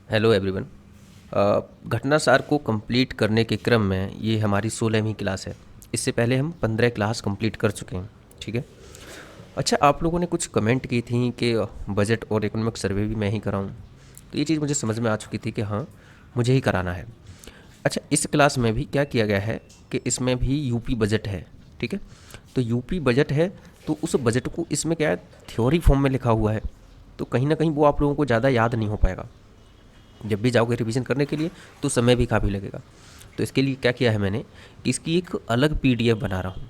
Hello everyone. घटना सार को कंप्लीट करने के क्रम में ये हमारी 16वीं क्लास है। इससे पहले हम 15 क्लास कंप्लीट कर चुके हैं। ठीक है। अच्छा, आप लोगों ने कुछ कमेंट की थी कि बजट और इकोनॉमिक सर्वे भी मैं ही कराऊं। तो ये चीज़ मुझे समझ में आ चुकी थी कि हाँ, मुझे ही कराना है। अच्छा, इस क्लास में भी क्या किया गया है कि इसमें भी यूपी बजट है। ठीक है। तो यूपी बजट है, तो उस बजट को इसमें क्या है, थ्योरी फॉर्म में लिखा हुआ है। तो कहीं ना कहीं वो आप लोगों को ज़्यादा याद नहीं हो पाएगा। जब भी जाओगे रिवीजन करने के लिए तो समय भी काफ़ी लगेगा। तो इसके लिए क्या किया है मैंने कि इसकी एक अलग पीडीएफ बना रहा हूँ,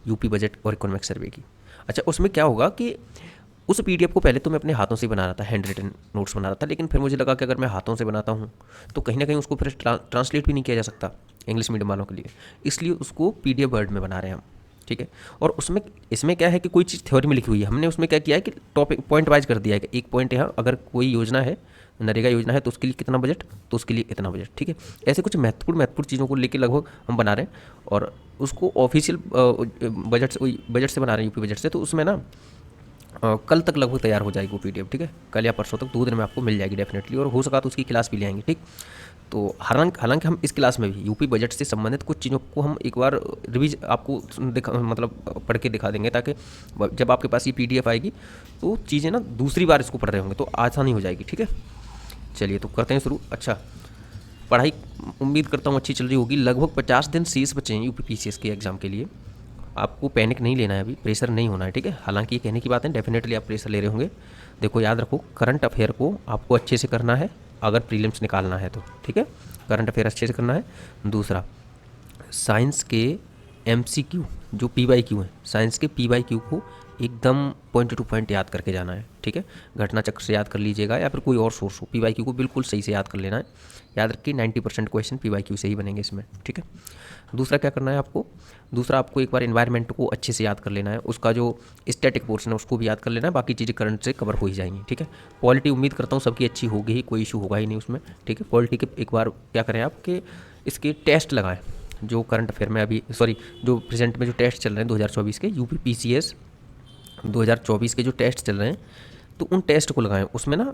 यूपी बजट और इकोनॉमिक सर्वे की। अच्छा, उसमें क्या होगा कि उस पीडीएफ को पहले तो मैं अपने हाथों से बना रहा था, हैंड रिटन नोट्स बना रहा था, लेकिन फिर मुझे लगा कि अगर मैं हाथों से बनाता हूँ तो कहीं ना कहीं उसको फिर ट्रांसलेट भी नहीं किया जा सकता इंग्लिश मीडियम वालों के लिए। इसलिए उसको पीडीएफ वर्ड में बना रहे हैं हम। ठीक है। और उसमें इसमें क्या है कि कोई चीज़ थ्योरी में लिखी हुई है, हमने उसमें क्या किया है कि टॉपिक पॉइंट वाइज कर दिया है कि एक पॉइंट यहाँ अगर कोई योजना है, नरेगा योजना है, तो उसके लिए कितना बजट, तो उसके लिए इतना बजट। ठीक है। ऐसे कुछ महत्वपूर्ण महत्वपूर्ण चीज़ों को लेकर लगभग हम बना रहे हैं। और उसको ऑफिशियल बजट से बना रहे हैं, यूपी बजट से। तो उसमें ना कल तक लगभग तैयार हो जाएगी वो पीडीएफ। ठीक है। कल या परसों तक 2 दिन में आपको मिल जाएगी डेफिनेटली, और हो सका तो उसकी क्लास भी ले आएंगे। ठीक। तो हालांकि हालांकि हम इस क्लास में भी यूपी बजट से संबंधित कुछ चीज़ों को हम एक बार रिवीज आपको मतलब पढ़ के दिखा देंगे, ताकि जब आपके पास ये पीडीएफ आएगी तो चीज़ें ना दूसरी बार इसको पढ़ रहे होंगे तो आसानी हो जाएगी। ठीक है। चलिए तो करते हैं शुरू। अच्छा, पढ़ाई उम्मीद करता हूँ अच्छी चल रही होगी। लगभग 50 दिन शेष बचे हैं यूपी पीसीएस के एग्ज़ाम के लिए। आपको पैनिक नहीं लेना है, अभी प्रेशर नहीं होना है। ठीक है। हालांकि ये कहने की बात है, डेफिनेटली आप प्रेशर ले रहे होंगे। देखो, याद रखो, करंट अफेयर को आपको अच्छे से करना है अगर प्रीलिम्स निकालना है तो। ठीक है। करंट अफेयर अच्छे से करना है। दूसरा, साइंस के एमसीक्यू जो पीवाईक्यू हैं, साइंस के पीवाईक्यू को एकदम पॉइंट टू पॉइंट याद करके जाना है। ठीक है। घटना चक्र से याद कर लीजिएगा या फिर कोई और सोर्स हो, पीवाईक्यू को बिल्कुल सही से याद कर लेना है। याद रखिए 90% क्वेश्चन पीवाईक्यू से ही बनेंगे इसमें। ठीक है। दूसरा क्या करना है आपको, दूसरा आपको एक बार इन्वायरमेंट को अच्छे से याद कर लेना है। उसका जो स्टैटिक पोर्शन है उसको भी याद कर लेना है, बाकी चीज़ें करंट से कवर हो ही जाएंगी। ठीक है। पॉलिटी उम्मीद करता हूँ सबकी अच्छी होगी ही, कोई इशू होगा ही नहीं उसमें। ठीक है। पॉलिटी के एक बार क्या करें आप कि इसके टेस्ट लगाएं, जो करंट अफेयर में अभी सॉरी जो प्रेजेंट में जो टेस्ट चल रहे हैं 2024 के यूपी पीसीएस 2024 के जो टेस्ट चल रहे हैं, तो उन टेस्ट को लगाएं। उसमें ना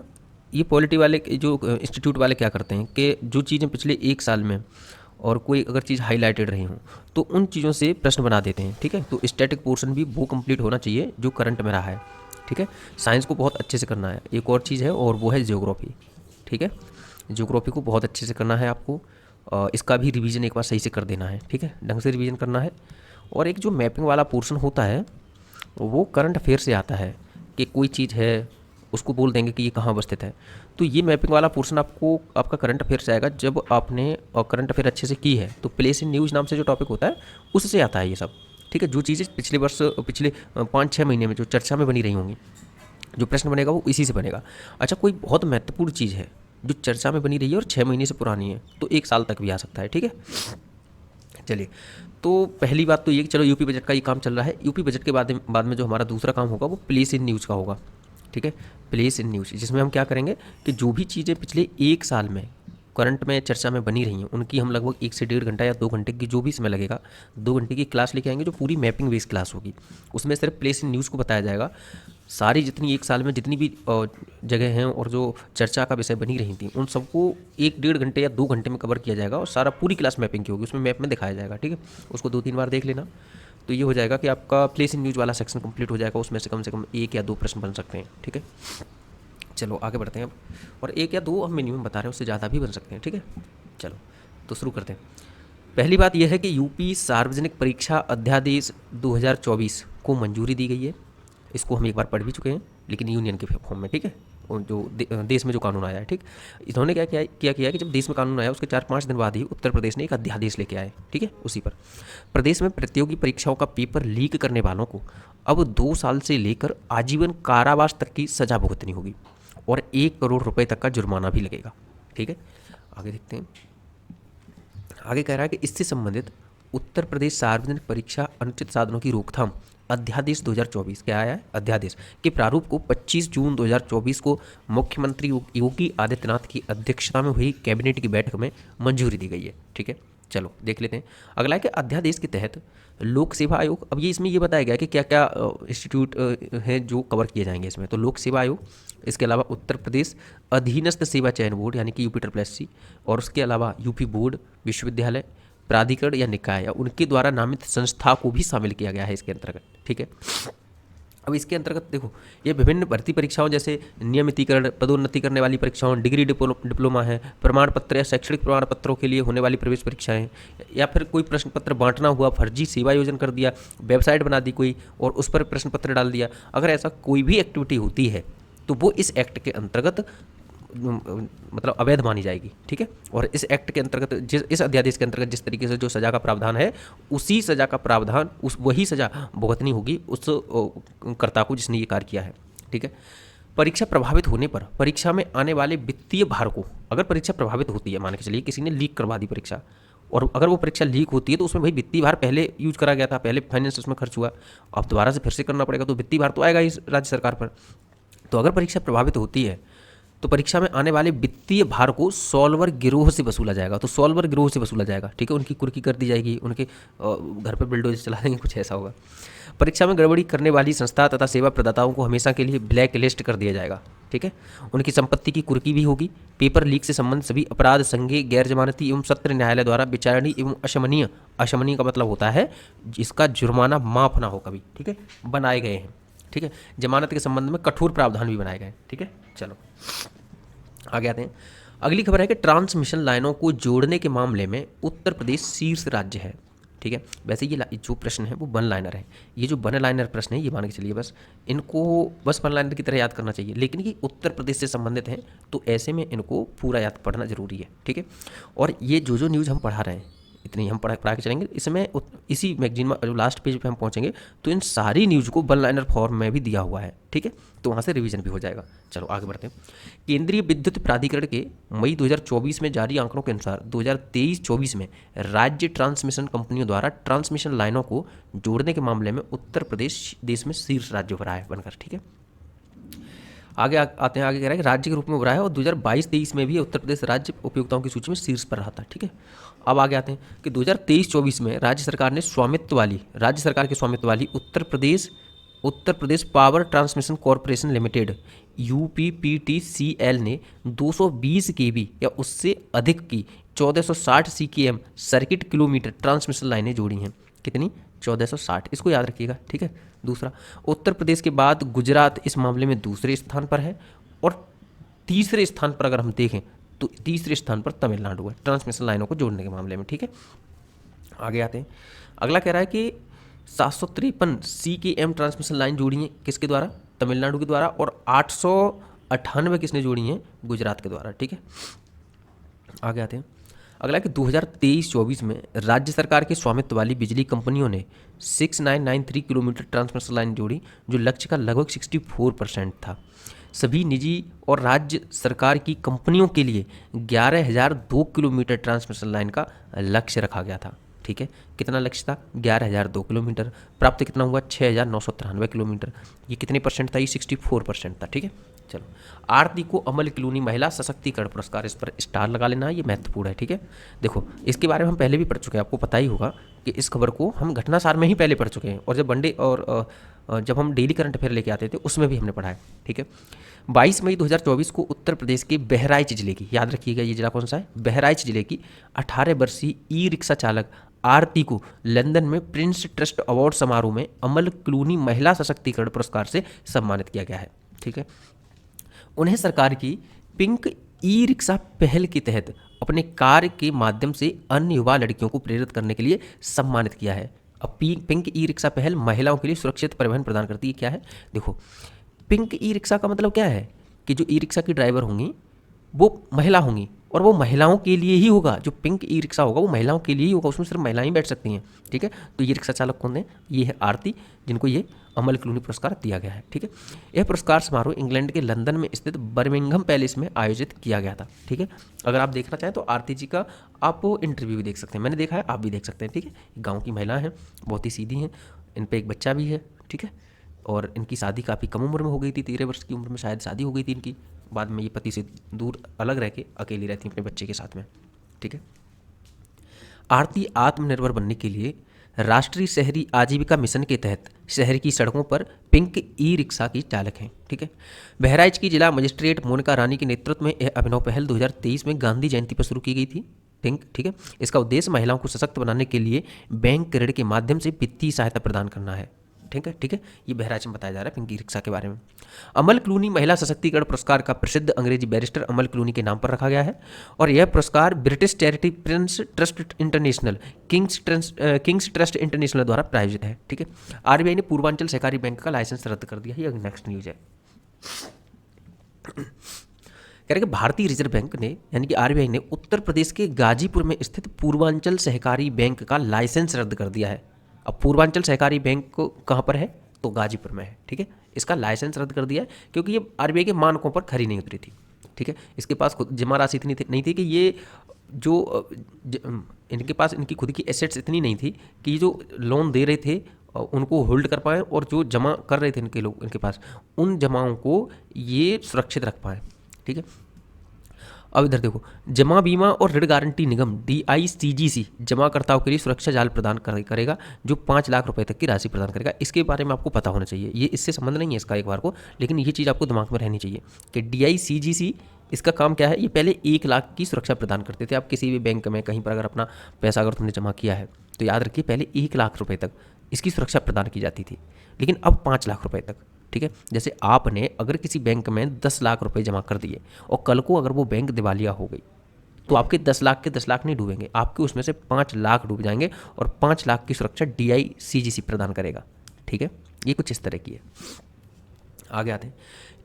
ये पॉलिटी वाले जो इंस्टीट्यूट वाले क्या करते हैं कि जो चीज़ें पिछले 1 साल में और कोई अगर चीज़ हाईलाइटेड रही हो तो उन चीज़ों से प्रश्न बना देते हैं। ठीक है। तो स्टैटिक पोर्शन भी वो कंप्लीट होना चाहिए जो करंट में रहा है। ठीक है। साइंस को बहुत अच्छे से करना है। एक और चीज़ है और वो है ज्योग्राफी। ठीक है। ज्योग्राफी को बहुत अच्छे से करना है आपको। इसका भी रिवीजन एक बार सही से कर देना है। ठीक है। ढंग से रिवीजन करना है। और एक जो मैपिंग वाला पोर्शन होता है वो करंट अफेयर से आता है कि कोई चीज़ है, उसको बोल देंगे कि ये कहाँ अवस्थित है। तो ये मैपिंग वाला पोर्शन आपको आपका करंट अफेयर से आएगा जब आपने करंट अफेयर अच्छे से की है। तो प्लेस इन न्यूज़ नाम से जो टॉपिक होता है उससे आता है ये सब। ठीक है। जो चीज़ें पिछले वर्ष पिछले 5-6 महीने में जो चर्चा में बनी रही होंगी, जो प्रश्न बनेगा वो इसी से बनेगा। अच्छा, कोई बहुत महत्वपूर्ण चीज़ है जो चर्चा में बनी रही है और 6 महीने से पुरानी है, तो 1 साल तक भी आ सकता है। ठीक है। चलिए, तो पहली बात तो ये कि चलो यूपी बजट का ये काम चल रहा है। यूपी बजट के बाद में जो हमारा दूसरा काम होगा वो प्लेस इन न्यूज़ का होगा। ठीक है। प्लेस इन न्यूज़, जिसमें हम क्या करेंगे कि जो भी चीज़ें पिछले 1 साल में करंट में चर्चा में बनी रही हैं उनकी हम लगभग 1 से 1.5 घंटा या 2 घंटे की जो भी समय लगेगा, 2 घंटे की क्लास लेके आएंगे जो पूरी मैपिंग बेस्ड क्लास होगी। उसमें सिर्फ प्लेस इन न्यूज़ को बताया जाएगा। सारी जितनी 1 साल में जितनी भी जगह हैं और जो चर्चा का विषय बनी रही थी उन सबको 1-1.5 घंटे या 2 घंटे में कवर किया जाएगा, और सारा पूरी क्लास मैपिंग की होगी, उसमें मैप में दिखाया जाएगा। ठीक है। उसको 2-3 बार देख लेना। तो ये हो जाएगा कि आपका प्लेस इन न्यूज़ वाला सेक्शन कंप्लीट हो जाएगा। उसमें से कम 1 या 2 प्रश्न बन सकते हैं। ठीक है। चलो आगे बढ़ते हैं अब। और 1 या 2 हम मिनिमम बता रहे हैं, उससे ज़्यादा भी बन सकते हैं। ठीक है। चलो तो शुरू करते हैं। पहली बात यह है कि यूपी सार्वजनिक परीक्षा अध्यादेश 2024 को मंजूरी दी गई है। इसको हम एक बार पढ़ भी चुके हैं, लेकिन यूनियन के फॉर्म में। ठीक है। और जो देश में जो कानून आया है, ठीक, इन्होंने क्या किया कि जब देश में कानून आया उसके 4-5 दिन बाद ही उत्तर प्रदेश ने एक अध्यादेश लेके आए। ठीक है। उसी पर प्रदेश में प्रतियोगी परीक्षाओं का पेपर लीक करने वालों को अब 2 साल से लेकर आजीवन कारावास तक की सजा भुगतनी होगी और 1 करोड़ रुपए तक का जुर्माना भी लगेगा। ठीक है। आगे देखते हैं। आगे कह रहा है कि इससे संबंधित उत्तर प्रदेश सार्वजनिक परीक्षा अनुचित साधनों की रोकथाम अध्यादेश 2024, क्या आया है, अध्यादेश के प्रारूप को 25 जून 2024 को मुख्यमंत्री योगी आदित्यनाथ की अध्यक्षता में हुई कैबिनेट की बैठक में मंजूरी दी गई है। ठीक है। चलो देख लेते हैं। अगला है कि अध्यादेश के तहत लोक सेवा आयोग, अब ये इसमें ये बताया गया कि क्या क्या इंस्टीट्यूट हैं जो कवर किए जाएंगे इसमें। तो लोक सेवा आयोग, इसके अलावा उत्तर प्रदेश अधीनस्थ सेवा चयन बोर्ड यानी कि यूपी, और उसके अलावा यूपी बोर्ड, विश्वविद्यालय, प्राधिकरण या निकाय या उनके द्वारा नामित संस्था को भी शामिल किया गया है इसके अंतर्गत, ठीक है। अब इसके अंतर्गत देखो, ये विभिन्न भर्ती परीक्षाओं जैसे नियमितीकरण, पदोन्नति करने वाली परीक्षाओं, डिग्री डिप्लोमा है, प्रमाण पत्र या शैक्षणिक प्रमाण पत्रों के लिए होने वाली प्रवेश परीक्षाएं, या फिर कोई प्रश्न पत्र बांटना हुआ, फर्जी सेवा योजन कर दिया, वेबसाइट बना दी कोई और उस पर प्रश्न पत्र डाल दिया, अगर ऐसा कोई भी एक्टिविटी होती है तो वो इस एक्ट के अंतर्गत मतलब अवैध मानी जाएगी, ठीक है। और इस एक्ट के अंतर्गत इस अध्यादेश के अंतर्गत जिस तरीके से जो सजा का प्रावधान है, उसी सजा का प्रावधान, वही सजा भुगतनी होगी उस कर्ता को जिसने ये कार्य किया है, ठीक है। परीक्षा प्रभावित होने पर परीक्षा में आने वाले वित्तीय भार को, अगर परीक्षा प्रभावित होती है, मान के चलिए किसी ने लीक करवा दी परीक्षा, और अगर वो परीक्षा लीक होती है तो उसमें भाई वित्तीय भार पहले यूज करा गया था, पहले फाइनेंस उसमें खर्च हुआ, अब दोबारा से फिर से करना पड़ेगा, तो वित्तीय भार तो आएगा ही राज्य सरकार पर। तो अगर परीक्षा प्रभावित होती है तो परीक्षा में आने वाले वित्तीय भार को सॉल्वर गिरोह से वसूला जाएगा। तो सॉल्वर गिरोह से वसूला जाएगा, ठीक है। उनकी कुर्की कर दी जाएगी, उनके घर पर बिल्डोजर चला देंगे, कुछ ऐसा होगा। परीक्षा में गड़बड़ी करने वाली संस्था तथा सेवा प्रदाताओं को हमेशा के लिए ब्लैक लिस्ट कर दिया जाएगा, ठीक है। उनकी संपत्ति की कुर्की भी होगी। पेपर लीक से संबंधित सभी अपराध संज्ञेय, गैर जमानती एवं सत्र न्यायालय द्वारा विचारणीय एवं अशमनीय, अशमनीय का मतलब होता है जिसका जुर्माना माफ ना हो कभी, ठीक है, बनाए गए हैं, ठीक है। जमानत के संबंध में कठोर प्रावधान भी बनाए गए हैं, ठीक है। चलो आगे आते हैं। अगली खबर है कि ट्रांसमिशन लाइनों को जोड़ने के मामले में उत्तर प्रदेश शीर्ष राज्य है, ठीक है। वैसे ये जो प्रश्न है वो वन लाइनर है। ये जो वन लाइनर प्रश्न है ये मान के चलिए बस इनको बस वन लाइनर की तरह याद करना चाहिए, लेकिन ये उत्तर प्रदेश से संबंधित हैं तो ऐसे में इनको पूरा याद पढ़ना जरूरी है, ठीक है। और ये जो न्यूज़ हम पढ़ा रहे हैं इतनी हम पढ़ा के चलेंगे, इसमें इसी मैगजीन में जो लास्ट पेज पे हम पहुंचेंगे तो इन सारी न्यूज़ को वन लाइनर फॉर्म में भी दिया हुआ है, ठीक है। तो वहाँ से रिवीजन भी हो जाएगा। चलो आगे बढ़ते हैं। केंद्रीय विद्युत प्राधिकरण के मई 2024 में जारी आंकड़ों के अनुसार 2023-24 में राज्य ट्रांसमिशन कंपनियों द्वारा ट्रांसमिशन लाइनों को जोड़ने के मामले में उत्तर प्रदेश देश में शीर्ष राज्य भरा है बनकर, ठीक है। आगे आते हैं, आगे कह रहा है कि राज्य के रूप में उभरा है और 2022-23 में भी उत्तर प्रदेश राज्य उपयोगिताओं की सूची में शीर्ष पर रहा था, ठीक है। अब आगे आते हैं कि 2023-24 में राज्य सरकार के स्वामित्व वाली Uttar Pradesh Power Transmission Corporation Limited UPPTCL ने 220 kV या उससे अधिक की 1460 CKM सर्किट किलोमीटर ट्रांसमिशन लाइनें जोड़ी हैं। कितनी? 1460, इसको याद रखिएगा, ठीक है। दूसरा, उत्तर प्रदेश के बाद गुजरात इस मामले में दूसरे स्थान पर है, और तीसरे स्थान पर अगर हम देखें तो तीसरे स्थान पर तमिलनाडु है ट्रांसमिशन लाइनों को जोड़ने के मामले में, ठीक है। आगे आते हैं। अगला कह रहा है कि 753 CKM ट्रांसमिशन लाइन जोड़ी हैं किसके द्वारा? तमिलनाडु के द्वारा, और 898 किसने जोड़ी हैं? गुजरात के द्वारा, ठीक है। आगे आते हैं। अगला कि 2023-24 में राज्य सरकार के स्वामित्व वाली बिजली कंपनियों ने 6993 किलोमीटर ट्रांसमिशन लाइन जोड़ी, जो लक्ष्य का लगभग 64% था। सभी निजी और राज्य सरकार की कंपनियों के लिए 11,002 किलोमीटर ट्रांसमिशन लाइन का लक्ष्य रखा गया था, ठीक है। कितना लक्ष्य था? 11,002 किलोमीटर। प्राप्त कितना हुआ? 6,993 किलोमीटर। ये कितने परसेंट था? ये 64% था, ठीक है। चलो, आरती को अमल क्लूनी महिला सशक्तिकरण पुरस्कार, इस पर स्टार लगा लेना, ये महत्वपूर्ण है, ठीक है। देखो, इसके बारे में हम पहले भी पढ़ चुके हैं, आपको पता ही होगा कि इस खबर को हम घटनासार में ही पहले पढ़ चुके हैं, और जब हम डेली करंट अफेयर लेके आते थे उसमें भी हमने पढ़ा है, ठीक है। 22 मई 2024 को उत्तर प्रदेश के बहराइच जिले की, याद रखिएगा ये जिला कौन सा है? बहराइच जिले की 18 वर्षीय ई रिक्शा चालक आरती को लंदन में प्रिंस ट्रस्ट अवार्ड समारोह में अमल क्लूनी महिला सशक्तिकरण पुरस्कार से सम्मानित किया गया है, ठीक है। उन्हें सरकार की पिंक ई रिक्शा पहल के तहत अपने कार्य के माध्यम से अन्य युवा लड़कियों को प्रेरित करने के लिए सम्मानित किया है। अब पिंक ई रिक्शा पहल महिलाओं के लिए सुरक्षित परिवहन प्रदान करती है। क्या है? देखो, पिंक ई रिक्शा का मतलब क्या है कि जो ई रिक्शा की ड्राइवर होंगी वो महिला होंगी, और वो महिलाओं के लिए ही होगा। जो पिंक ई रिक्शा होगा वो महिलाओं के लिए ही होगा, उसमें सिर्फ महिलाएं बैठ सकती हैं, ठीक है। तो ये रिक्शा चालक कौन है? ये है आरती, जिनको ये अमल क्लूनी पुरस्कार दिया गया है, ठीक है। यह पुरस्कार समारोह इंग्लैंड के लंदन में स्थित बर्मिंघम पैलेस में आयोजित किया गया था, ठीक है। अगर आप देखना चाहें तो आरती जी का आप इंटरव्यू भी देख सकते हैं, मैंने देखा है, आप भी देख सकते हैं, ठीक है। गाँव की महिला हैं, बहुत ही सीधी हैं, इन पर एक बच्चा भी है, ठीक है। और इनकी शादी काफ़ी कम उम्र में हो गई थी, 13 वर्ष की उम्र में शायद शादी हो गई थी इनकी। बाद में ये पति से दूर अलग रह के अकेली रहती हैं अपने बच्चे के साथ में, ठीक है। आर्थिक आत्मनिर्भर बनने के लिए राष्ट्रीय शहरी आजीविका मिशन के तहत शहर की सड़कों पर पिंक ई रिक्शा की चालक हैं। ठीक है। बहराइच की जिला मजिस्ट्रेट मोनिका रानी के नेतृत्व में यह अभिनव पहल 2023 में गांधी जयंती पर शुरू की गई थी। पिंक, ठीक है। इसका उद्देश्य महिलाओं को सशक्त बनाने के लिए बैंक ऋण के माध्यम से वित्तीय सहायता प्रदान करना है। ठीक है, ठीक है। ये बहराइच में बताया जा रहा है पिंकी रिक्शा के बारे में। अमल क्लूनी महिला सशक्तिकरण पुरस्कार का प्रसिद्ध अंग्रेजी बैरिस्टर अमल क्लूनी के नाम पर रखा गया है और यह पुरस्कार British charity Prince trust international Kings trust international द्वारा प्रायोजित है। ठीक है। आरबीआई ने पूर्वांचल सहकारी बैंक का लाइसेंस रद्द कर दिया है। ये नेक्स्ट न्यूज है। कह रहे कि भारतीय रिजर्व बैंक ने यानी कि आरबीआई ने उत्तर प्रदेश के गाजीपुर में स्थित पूर्वांचल सहकारी बैंक का लाइसेंस रद्द कर दिया है। अब पूर्वांचल सहकारी बैंक को कहाँ पर है, तो गाजीपुर में है। ठीक है। इसका लाइसेंस रद्द कर दिया है क्योंकि ये आरबीआई के मानकों पर खरी नहीं उतरी थी। ठीक है। इसके पास खुद जमा राशि इतनी नहीं थी कि ये जो इनके पास इनकी खुद की एसेट्स इतनी नहीं थी कि ये जो लोन दे रहे थे उनको होल्ड कर पाएँ और जो जमा कर रहे थे इनके लोग इनके पास उन जमाओं को ये सुरक्षित रख पाएँ। ठीक है। अब इधर देखो, जमा बीमा और ऋण गारंटी निगम DICGC जमाकर्ताओं के लिए सुरक्षा जाल प्रदान करेगा जो 5 लाख रुपए तक की राशि प्रदान करेगा। इसके बारे में आपको पता होना चाहिए, ये इससे संबंध नहीं है इसका एक बार को, लेकिन ये चीज़ आपको दिमाग में रहनी चाहिए कि DICGC इसका काम क्या है। ये पहले 1 लाख की सुरक्षा प्रदान करते थे। आप किसी भी बैंक में कहीं पर अगर अपना पैसा अगर तुमने जमा किया है तो याद रखिए पहले 1 लाख रुपये तक इसकी सुरक्षा प्रदान की जाती थी, लेकिन अब 5 लाख रुपये तक। ठीक है। जैसे आपने अगर किसी बैंक में 10 लाख रुपए जमा कर दिए और कल को अगर वो बैंक दिवालिया हो गई तो आपके 10 लाख के 10 लाख नहीं डूबेंगे, आपके उसमें से 5 लाख डूब जाएंगे और 5 लाख की सुरक्षा DICGC प्रदान करेगा। ठीक है। ये कुछ इस तरह की है। आगे आते हैं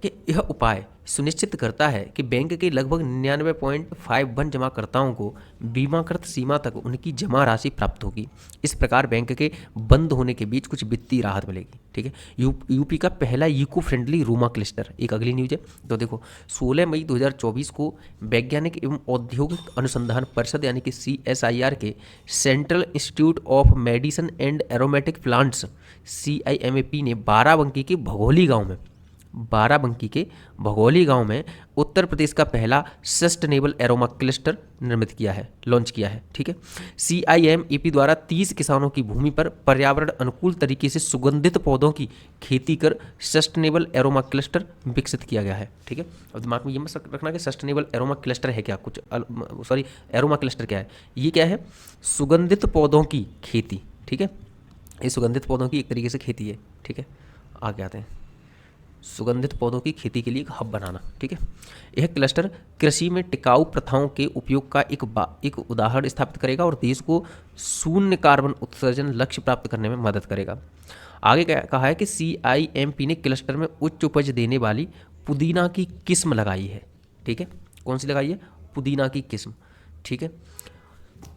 कि यह उपाय सुनिश्चित करता है कि बैंक के लगभग 99.51 जमाकर्ताओं को बीमाकृत सीमा तक उनकी जमा राशि प्राप्त होगी। इस प्रकार बैंक के बंद होने के बीच कुछ वित्तीय राहत मिलेगी। ठीक है। यूपी का पहला इको फ्रेंडली रूमा क्लस्टर, एक अगली न्यूज है। तो देखो 16 मई 2024 को वैज्ञानिक एवं औद्योगिक अनुसंधान परिषद यानी कि CSIR के central institute of medicine and aromatic plants CIMAP ने बाराबंकी के भगोली गांव में उत्तर प्रदेश का पहला सस्टेनेबल एरोमा क्लस्टर लॉन्च किया है। ठीक है। CIMAP द्वारा 30 किसानों की भूमि पर पर्यावरण अनुकूल तरीके से सुगंधित पौधों की खेती कर सस्टेनेबल एरोमा क्लस्टर विकसित किया गया है। ठीक है। अब दिमाग में ये मत रखना कि सस्टेनेबल एरोमा क्लस्टर है क्या, एरोमा क्लस्टर क्या है। ये क्या है, सुगंधित पौधों की खेती। ठीक है। ये सुगंधित पौधों की एक तरीके से खेती है। ठीक है। आगे आते हैं, सुगंधित पौधों की खेती के लिए एक हब बनाना। ठीक है। यह क्लस्टर कृषि में टिकाऊ प्रथाओं के उपयोग का एक उदाहरण स्थापित करेगा और देश को शून्य कार्बन उत्सर्जन लक्ष्य प्राप्त करने में मदद करेगा। आगे क्या कहा है कि CIMAP ने क्लस्टर में उच्च उपज देने वाली पुदीना की किस्म लगाई है। ठीक है। कौन सी लगाई है, पुदीना की किस्म। ठीक है।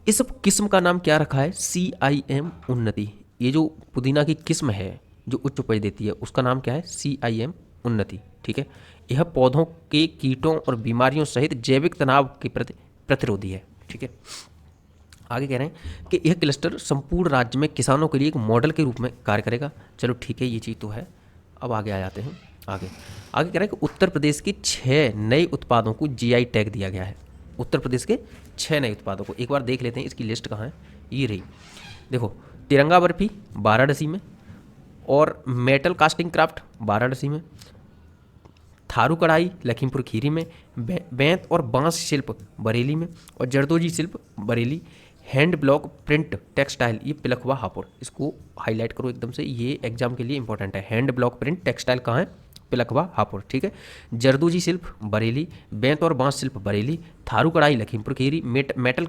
इस किस्म का नाम क्या रखा है, CIM उन्नति। ये जो पुदीना की किस्म है जो उच्च उपज देती है उसका नाम क्या है, CIM उन्नति। ठीक है। यह पौधों के कीटों और बीमारियों सहित जैविक तनाव के प्रति प्रतिरोधी है। ठीक है। आगे कह रहे हैं कि यह क्लस्टर संपूर्ण राज्य में किसानों के लिए एक मॉडल के रूप में कार्य करेगा। चलो ठीक है, ये चीज़ तो है। अब आगे आ जाते हैं। आगे कह रहे हैं कि उत्तर प्रदेश के 6 नए उत्पादों को GI टैग दिया गया है। उत्तर प्रदेश के 6 नए उत्पादों को एक बार देख लेते हैं। इसकी लिस्ट कहाँ है, ये रही। देखो, तिरंगा बर्फी वाराणसी में, और मेटल कास्टिंग क्राफ्ट वाराणसी में, थारू कढ़ाई लखीमपुर खीरी में, बेंत और बांस शिल्प बरेली में, और जरदोजी शिल्प Bareilly, hand block print textile ये पिलखवा हापुड़। इसको हाईलाइट करो एकदम से, ये एग्जाम के लिए इंपॉर्टेंट है। हैंड ब्लॉक प्रिंट टेक्सटाइल कहाँ है, पिलखवा हापुड़। ठीक है। जरदोजी शिल्प बरेली, बेंत और बांस शिल्प बरेली, थारू कढ़ाई Lakhimpur Kheri, metal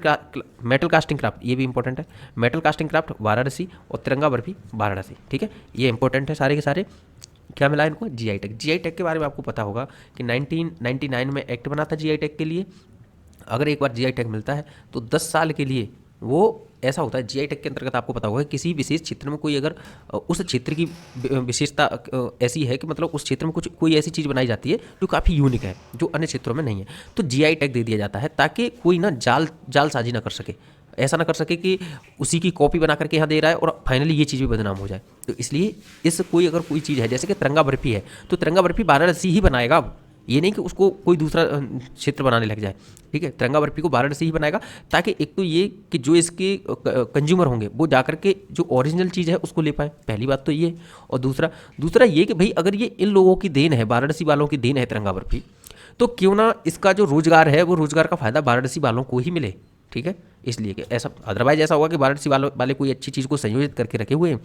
casting craft ये भी इंपॉर्टेंट है, मेटल कास्टिंग क्राफ्ट वाराणसी, और तिरंगा बर्फी वाराणसी। ठीक है। ये इंपॉर्टेंट है सारे के सारे। क्या मिला इनको, GI टैग। GI टैग के बारे में आपको पता होगा कि 1999 में एक्ट बना था GI टैग के लिए। अगर एक बार GI टैग मिलता है तो 10 साल के लिए वो ऐसा होता है। GI टैग के अंतर्गत आपको पता होगा किसी विशेष क्षेत्र में कोई अगर उस क्षेत्र की विशेषता ऐसी है कि मतलब उस क्षेत्र में कोई ऐसी चीज़ बनाई जाती है जो काफ़ी यूनिक है, जो अन्य क्षेत्रों में नहीं है, तो GI टैग दे दिया जाता है ताकि कोई ना जालसाजी ना कर सके, ऐसा ना कर सके कि उसी की कॉपी बना करके यहाँ दे रहा है और फाइनली ये चीज़ भी बदनाम हो जाए। तो इसलिए अगर कोई चीज़ है जैसे कि तिरंगा बर्फी है तो तिरंगा बर्फी वाराणसी ही बनाएगा। ये नहीं कि उसको कोई दूसरा क्षेत्र बनाने लग जाए। ठीक है, तिरंगा बर्फी को वाराणसी ही बनाएगा, ताकि एक तो ये कि जो इसके कंज्यूमर होंगे वो जाकर के जो ओरिजिनल चीज़ है उसको ले पाए, पहली बात तो ये। और दूसरा दूसरा ये कि भाई अगर ये इन लोगों की देन है, वाराणसी वालों की देन है तिरंगा बर्फी, तो क्यों ना इसका जो रोजगार है वो रोजगार का फायदा वाराणसी वालों को ही मिले। ठीक है, इसलिए कि ऐसा अदरवाइज ऐसा होगा कि वाराणसी वाले कोई अच्छी चीज़ को संयोजित करके रखे हुए हैं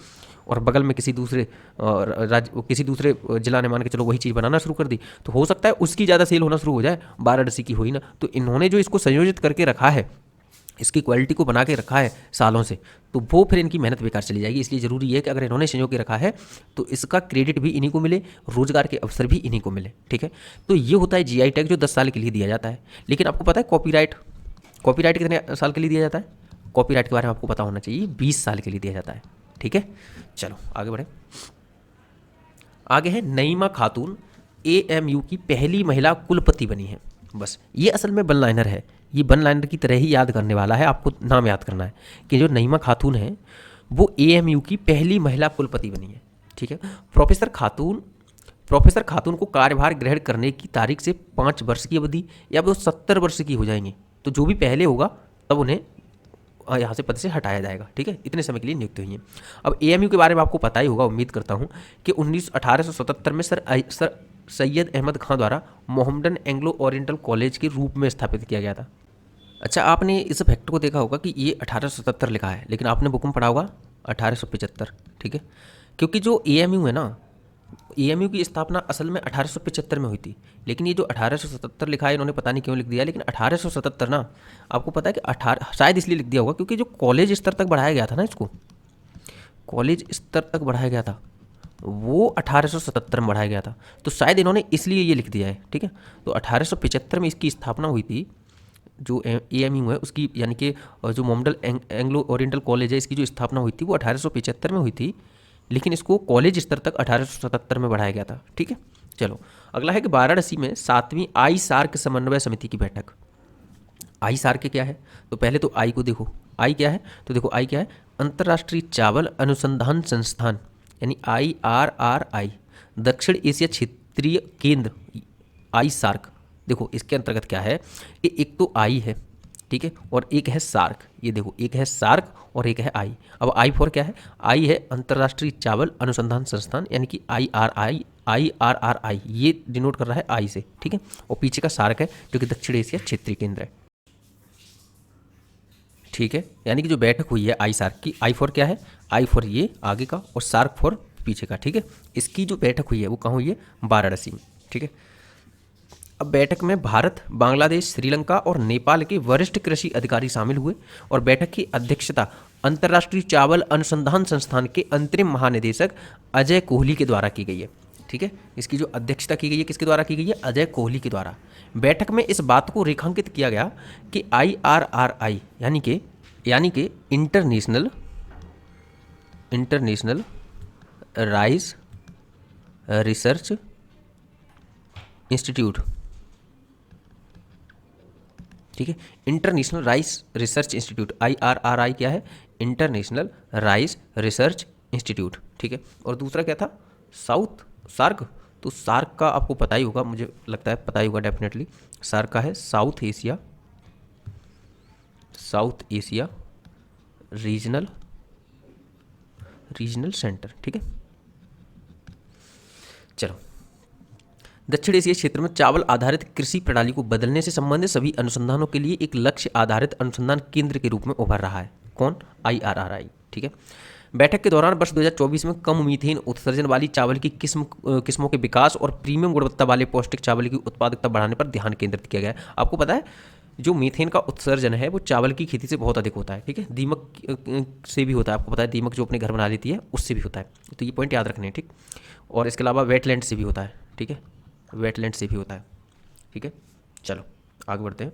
और बगल में किसी दूसरे राज्य किसी दूसरे जिला ने मान के चलो वही चीज़ बनाना शुरू कर दी, तो हो सकता है उसकी ज़्यादा सेल होना शुरू हो जाए, वाराणसी की हुई ना। तो इन्होंने जो इसको संयोजित करके रखा है, इसकी क्वालिटी को बना के रखा है सालों से, तो वो फिर इनकी मेहनत बेकार चली जाएगी। इसलिए ज़रूरी है कि अगर इन्होंने संजो के रखा है तो इसका क्रेडिट भी इन्हीं को मिले, रोजगार के अवसर भी इन्हीं को मिले। ठीक है, तो ये होता है जीआई टैग जो 10 साल के लिए दिया जाता है। लेकिन आपको पता है कॉपीराइट कितने साल के लिए दिया जाता है? कॉपीराइट के बारे में आपको पता होना चाहिए, 20 साल के लिए दिया जाता है। ठीक है, चलो आगे बढ़े। आगे है नईमा खातून एएमयू की पहली महिला कुलपति बनी है। बस ये असल में वन लाइनर है, ये वन लाइनर की तरह ही याद करने वाला है, आपको नाम याद करना है कि जो नईमा खातून है वो एएमयू की पहली महिला कुलपति बनी है। ठीक है, प्रोफेसर खातून को कार्यभार ग्रहण करने की तारीख से 5 वर्ष की अवधि या वो 70 वर्ष की हो जाएंगी, तो जो भी पहले होगा तब उन्हें यहाँ से पद से हटाया जाएगा। ठीक है, इतने समय के लिए नियुक्त हुई हैं। अब एएमयू के बारे में आपको पता ही होगा, उम्मीद करता हूँ कि 1877 में सर सैयद अहमद खां द्वारा मोहम्मडन एंग्लो ओरिएंटल कॉलेज के रूप में स्थापित किया गया था। अच्छा, आपने इस फैक्ट को देखा होगा कि ये 1877 लिखा है, लेकिन आपने बुक में पढ़ा होगा 1875। ठीक है, क्योंकि जो एएमयू है ना, एएमयू की स्थापना असल में 1875 में हुई थी, लेकिन ये जो 1877 लिखा है इन्होंने पता नहीं क्यों लिख दिया, लेकिन 1877 ना आपको पता है कि 18 शायद इसलिए लिख दिया होगा क्योंकि जो कॉलेज स्तर तक बढ़ाया गया था ना, इसको कॉलेज स्तर तक बढ़ाया गया था वो 1877 में बढ़ाया गया था, तो शायद इन्होंने इसलिए ये लिख दिया है। ठीक है, तो 1875 में इसकी स्थापना हुई थी जो एएमयू है उसकी, यानी कि जो मोहम्मडन एंग्लो ओरिएंटल कॉलेज है इसकी जो स्थापना हुई थी वो 1875 में हुई थी, लेकिन इसको कॉलेज स्तर तक 1877 में बढ़ाया गया था। ठीक है, चलो अगला है कि वाराणसी में 7वीं आई सार्क समन्वय समिति की बैठक। आई सार्क क्या है? तो पहले तो आई को देखो, आई क्या है? तो देखो आई क्या है, अंतर्राष्ट्रीय चावल अनुसंधान संस्थान यानी IRRI, दक्षिण एशिया क्षेत्रीय केंद्र आई सार्क। देखो इसके अंतर्गत क्या है कि एक तो आई है, ठीक है, और एक है सार्क। ये देखो एक है सार्क और एक है आई। अब आई फॉर क्या है? आई है अंतर्राष्ट्रीय चावल अनुसंधान संस्थान यानी कि IRRI, ये डिनोट कर रहा है आई से। ठीक है, और पीछे का सार्क है जो कि दक्षिण एशिया क्षेत्रीय केंद्र है। ठीक है, यानी कि जो बैठक हुई है आई सार्क की, आई फॉर क्या है? आई फॉर ये आगे का और सार्क फॉर पीछे का। ठीक है, इसकी जो बैठक हुई है वो कहाँ हुई है? वाराणसी में। ठीक है, अब बैठक में भारत, बांग्लादेश, श्रीलंका और नेपाल के वरिष्ठ कृषि अधिकारी शामिल हुए और बैठक की अध्यक्षता अंतर्राष्ट्रीय चावल अनुसंधान संस्थान के अंतरिम महानिदेशक अजय कोहली के द्वारा की गई है। ठीक है, इसकी जो अध्यक्षता की गई है किसके द्वारा की गई है? अजय कोहली के द्वारा। बैठक में इस बात को रेखांकित किया गया कि IRRI यानी कि इंटरनेशनल राइस रिसर्च इंस्टीट्यूट, ठीक है, international rice research institute, IRRI क्या है? International rice research institute. ठीक है, और दूसरा क्या था? सार्क। तो सार्क का आपको पता ही होगा, मुझे लगता है पता ही होगा डेफिनेटली। सार्क का है साउथ एशिया रीजनल सेंटर। ठीक है, चलो दक्षिण एशिया क्षेत्र में चावल आधारित कृषि प्रणाली को बदलने से संबंधित सभी अनुसंधानों के लिए एक लक्ष्य आधारित अनुसंधान केंद्र के रूप में उभर रहा है। कौन? IRRI। ठीक है, बैठक के दौरान वर्ष 2024 में कम मीथेन उत्सर्जन वाली चावल की किस्मों के विकास और प्रीमियम गुणवत्ता वाले पौष्टिक चावल की उत्पादकता बढ़ाने पर ध्यान केंद्रित किया गया है। आपको पता है जो मीथेन का उत्सर्जन है वो चावल की खेती से बहुत अधिक होता है। ठीक है, दीमक से भी होता है, आपको पता है दीमक जो अपने घर बना लेती है उससे भी होता है, तो ये पॉइंट याद रखने हैं। ठीक, और इसके अलावा वेटलैंड से भी होता है। ठीक है, वेटलैंड से भी होता है। ठीक है, चलो आगे बढ़ते हैं।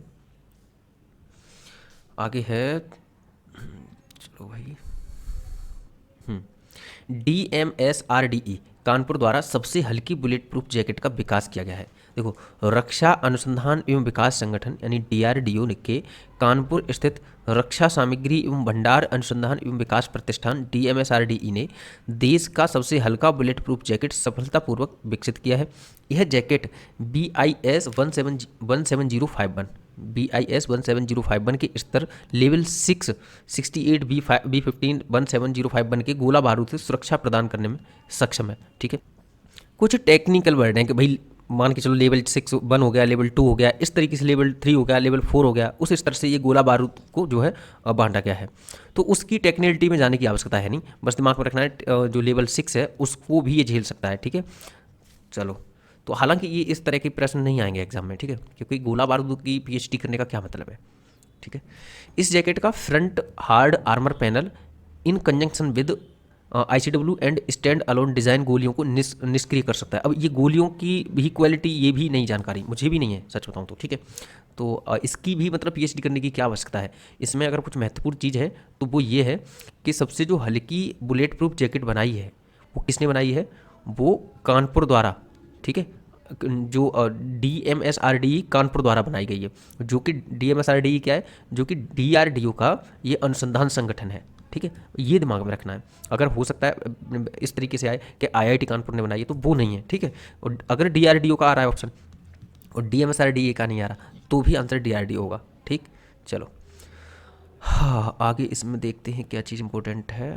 आगे है, चलो भाई, DMSRDE कानपुर द्वारा सबसे हल्की बुलेट प्रूफ जैकेट का विकास किया गया है। देखो, रक्षा अनुसंधान एवं विकास संगठन यानी DRDO के कानपुर स्थित रक्षा सामग्री एवं भंडार अनुसंधान एवं विकास प्रतिष्ठान DMSRDE ने देश का सबसे हल्का बुलेट प्रूफ जैकेट सफलतापूर्वक विकसित किया है। यह जैकेट BIS 17051 BIS 17051 के स्तर लेवल 6 68 B15 17051 के गोला बारूद से सुरक्षा प्रदान करने में सक्षम है। ठीक है, कुछ टेक्निकल वर्ड हैं कि भाई मान के चलो लेवल 6 1 हो गया, लेवल 2 हो गया, इस तरीके से लेवल 3 हो गया, लेवल 4 हो गया, उस स्तर से ये गोला बारूद को जो है बांटा गया है। तो उसकी टेक्निकलिटी में जाने की आवश्यकता है नहीं, बस दिमाग में रखना है जो लेवल 6 है उसको भी ये झेल सकता है। ठीक है, चलो, तो हालांकि ये इस तरह के प्रश्न नहीं आएंगे एग्जाम में, ठीक है, क्योंकि गोला बारूद की PhD करने का क्या मतलब है। ठीक है, इस जैकेट का front hard armour panel in conjunction with ICW and stand alone design गोलियों को निष्क्रिय कर सकता है। अब ये गोलियों की भी क्वालिटी, ये भी नई जानकारी मुझे भी नहीं है सच बताऊं तो। ठीक है, तो इसकी भी मतलब PhD करने की क्या आवश्यकता है। इसमें अगर कुछ महत्वपूर्ण चीज़ है तो वो ये है कि सबसे जो हल्की बुलेट प्रूफ जैकेट बनाई है वो किसने बनाई है, वो कानपुर द्वारा, ठीक है, जो DMSRDE कानपुर द्वारा बनाई गई है, जो कि DMSRDE क्या है, जो कि DRDO का ये अनुसंधान संगठन है। ठीक है, ये दिमाग में रखना है। अगर हो सकता है इस तरीके से आए कि IIT कानपुर ने बनाई है, तो वो नहीं है। ठीक है, और अगर DRDO का आ रहा है ऑप्शन और DMSRDE का नहीं आ रहा तो भी आंसर DRDO होगा। ठीक, चलो हाँ, आगे इसमें देखते हैं क्या चीज़ इंपॉर्टेंट है।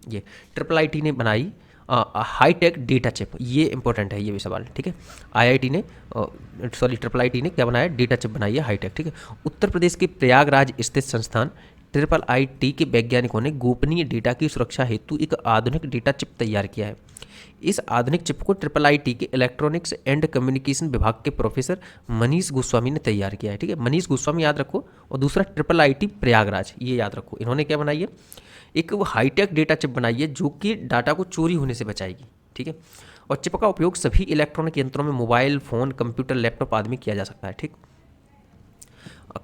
ये IIIT ने बनाई हाईटेक डेटा चिप, ये इंपॉर्टेंट है ये भी सवाल। ठीक है, IIT ने IIIT ने क्या बनाया, डेटा चिप बनाई है हाईटेक। ठीक है, उत्तर प्रदेश के प्रयागराज स्थित संस्थान IIIT के वैज्ञानिकों ने गोपनीय डेटा की सुरक्षा हेतु एक आधुनिक डेटा चिप तैयार किया है। इस आधुनिक चिप को IIIT के इलेक्ट्रॉनिक्स एंड कम्युनिकेशन विभाग के प्रोफेसर मनीष गोस्वामी ने तैयार किया है। ठीक है, मनीष गोस्वामी याद रखो, और दूसरा IIIT प्रयागराज, ये याद रखो। इन्होंने क्या बनाई है, एक वो हाईटेक डेटा चिप बनाई है जो कि डाटा को चोरी होने से बचाएगी। ठीक है, और चिप का उपयोग सभी इलेक्ट्रॉनिक यंत्रों में मोबाइल फ़ोन, कंप्यूटर, लैपटॉप आदि में किया जा सकता है। ठीक,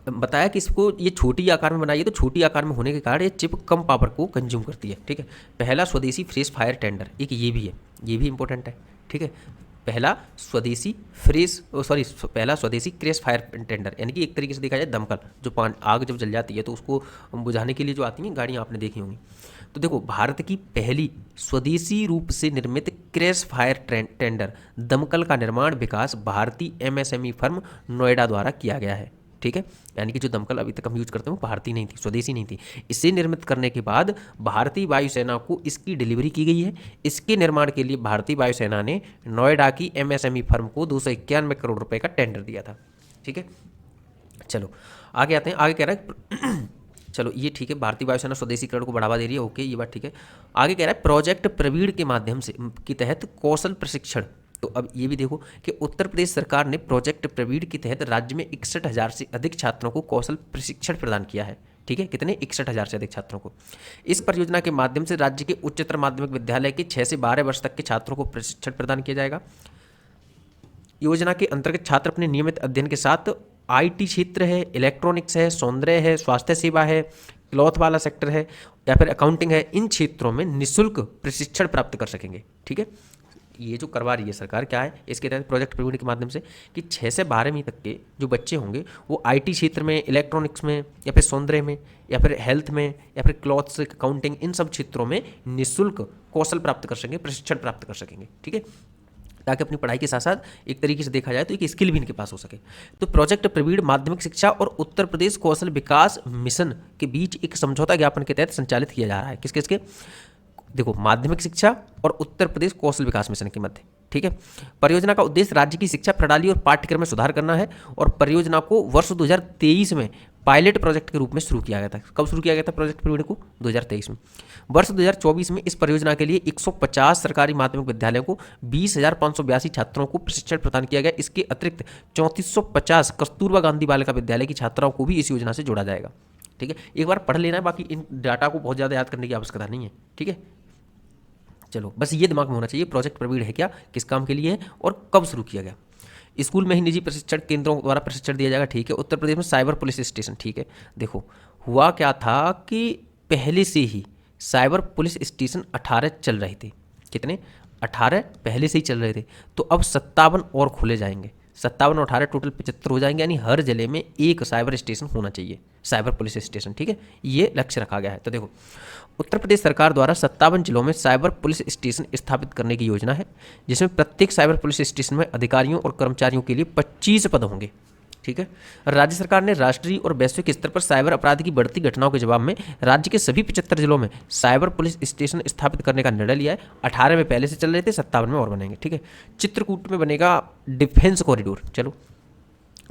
बताया कि इसको ये छोटी आकार में बनाई है, तो छोटी आकार में होने के कारण ये चिप कम पावर को कंज्यूम करती है। ठीक है, पहला स्वदेशी फ्रेश फायर टेंडर, एक ये भी है, ये भी इंपॉर्टेंट है। ठीक है, पहला स्वदेशी क्रैश फायर टेंडर, यानी कि एक तरीके से देखा जाए दमकल, जो आग जब जल जाती है तो उसको बुझाने के लिए जो आती हैं गाड़ियाँ, आपने देखी होंगी। तो देखो, भारत की पहली स्वदेशी रूप से निर्मित क्रैश फायर टेंडर दमकल का निर्माण विकास भारतीय MSME फर्म नोएडा द्वारा किया गया है। ठीक है, यानी कि जो दमकल अभी तक हम यूज करते हैं वो भारतीय नहीं थी, स्वदेशी नहीं थी। इसे निर्मित करने के बाद भारतीय वायुसेना को इसकी डिलीवरी की गई है। इसके निर्माण के लिए भारतीय वायुसेना ने नोएडा की MSME फर्म को 291 करोड़ रुपए का टेंडर दिया था। ठीक है, चलो आगे आते हैं। आगे कह रहा है चलो ये ठीक है, भारतीय वायुसेना स्वदेशीकरण को बढ़ावा दे रही है, ओके, ये बात ठीक है। आगे कह रहा है प्रोजेक्ट प्रवीण के माध्यम से के तहत कौशल प्रशिक्षण। तो अब ये भी देखो कि उत्तर प्रदेश सरकार ने प्रोजेक्ट प्रवीण के तहत राज्य में 61,000 से अधिक छात्रों को कौशल प्रशिक्षण प्रदान किया है। ठीक है, कितने, 61,000 से अधिक छात्रों को। इस परियोजना के माध्यम से राज्य के उच्चतर माध्यमिक विद्यालय के 6 से 12 वर्ष तक के छात्रों को प्रशिक्षण प्रदान किया जाएगा। योजना के अंतर्गत छात्र अपने नियमित अध्ययन के साथ IT क्षेत्र है, इलेक्ट्रॉनिक्स है, सौंदर्य है, स्वास्थ्य सेवा है, क्लॉथ वाला सेक्टर है, या फिर अकाउंटिंग है, इन क्षेत्रों में निःशुल्क प्रशिक्षण प्राप्त कर सकेंगे। ठीक है, ये जो करवा रही है सरकार क्या है, इसके तहत प्रोजेक्ट प्रवीण के माध्यम से कि 6 से 12वीं तक के जो बच्चे होंगे वो IT क्षेत्र में, इलेक्ट्रॉनिक्स में, या फिर सौंदर्य में, या फिर हेल्थ में, या फिर क्लॉथ्स, अकाउंटिंग, इन सब क्षेत्रों में निःशुल्क कौशल प्राप्त कर सकेंगे, प्रशिक्षण प्राप्त कर सकेंगे। ठीक है, ताकि अपनी पढ़ाई के साथ साथ एक तरीके से देखा जाए तो एक स्किल भी इनके पास हो सके। तो प्रोजेक्ट प्रवीण माध्यमिक शिक्षा और उत्तर प्रदेश कौशल विकास मिशन के बीच एक समझौता ज्ञापन के तहत संचालित किया जा रहा है। किसके किसके, देखो, माध्यमिक शिक्षा और उत्तर प्रदेश कौशल विकास मिशन के मध्य। ठीक है, परियोजना का उद्देश्य राज्य की शिक्षा प्रणाली और पाठ्यक्रम में सुधार करना है, और परियोजना को वर्ष 2023 में पायलट प्रोजेक्ट के रूप में शुरू किया गया था। कब शुरू किया गया था प्रोजेक्ट प्रवीण को, 2023 में। वर्ष 2024 में इस परियोजना के लिए 150 सरकारी माध्यमिक विद्यालयों को 20,582 छात्रों को प्रशिक्षण प्रदान किया गया। इसके अतिरिक्त 3450 कस्तूरबा गांधी बालिका विद्यालय की छात्राओं को भी इस योजना से जोड़ा जाएगा। ठीक है, एक बार पढ़ लेना है, बाकी इन डाटा को बहुत ज़्यादा याद करने की आवश्यकता नहीं है। ठीक है, चलो बस ये दिमाग में होना चाहिए प्रोजेक्ट प्रवीण है क्या, किस काम के लिए है, और कब शुरू किया गया। स्कूल में ही निजी प्रशिक्षण केंद्रों द्वारा प्रशिक्षण दिया जाएगा। ठीक है, उत्तर प्रदेश में साइबर पुलिस स्टेशन। ठीक है, देखो हुआ क्या था कि पहले से ही साइबर पुलिस स्टेशन 18 चल रहे थे। कितने, 18 पहले से ही चल रहे थे। तो अब 57 और खोले जाएंगे। 57 और 18 टोटल 75 हो जाएंगे, यानी हर जिले में एक साइबर स्टेशन होना चाहिए, साइबर पुलिस स्टेशन। ठीक है, ये लक्ष्य रखा गया है। तो देखो, उत्तर प्रदेश सरकार द्वारा 57 जिलों में साइबर पुलिस स्टेशन स्थापित करने की योजना है, जिसमें प्रत्येक साइबर पुलिस स्टेशन में अधिकारियों और कर्मचारियों के लिए 25 पद होंगे। ठीक है, राज्य सरकार ने राष्ट्रीय और वैश्विक स्तर पर साइबर अपराध की बढ़ती घटनाओं के जवाब में राज्य के सभी 75 जिलों में साइबर पुलिस स्टेशन स्थापित करने का निर्णय लिया है। 18 में पहले से चल रहे थे, 57 में और बनेंगे। ठीक है, चित्रकूट में बनेगा डिफेंस कॉरिडोर। चलो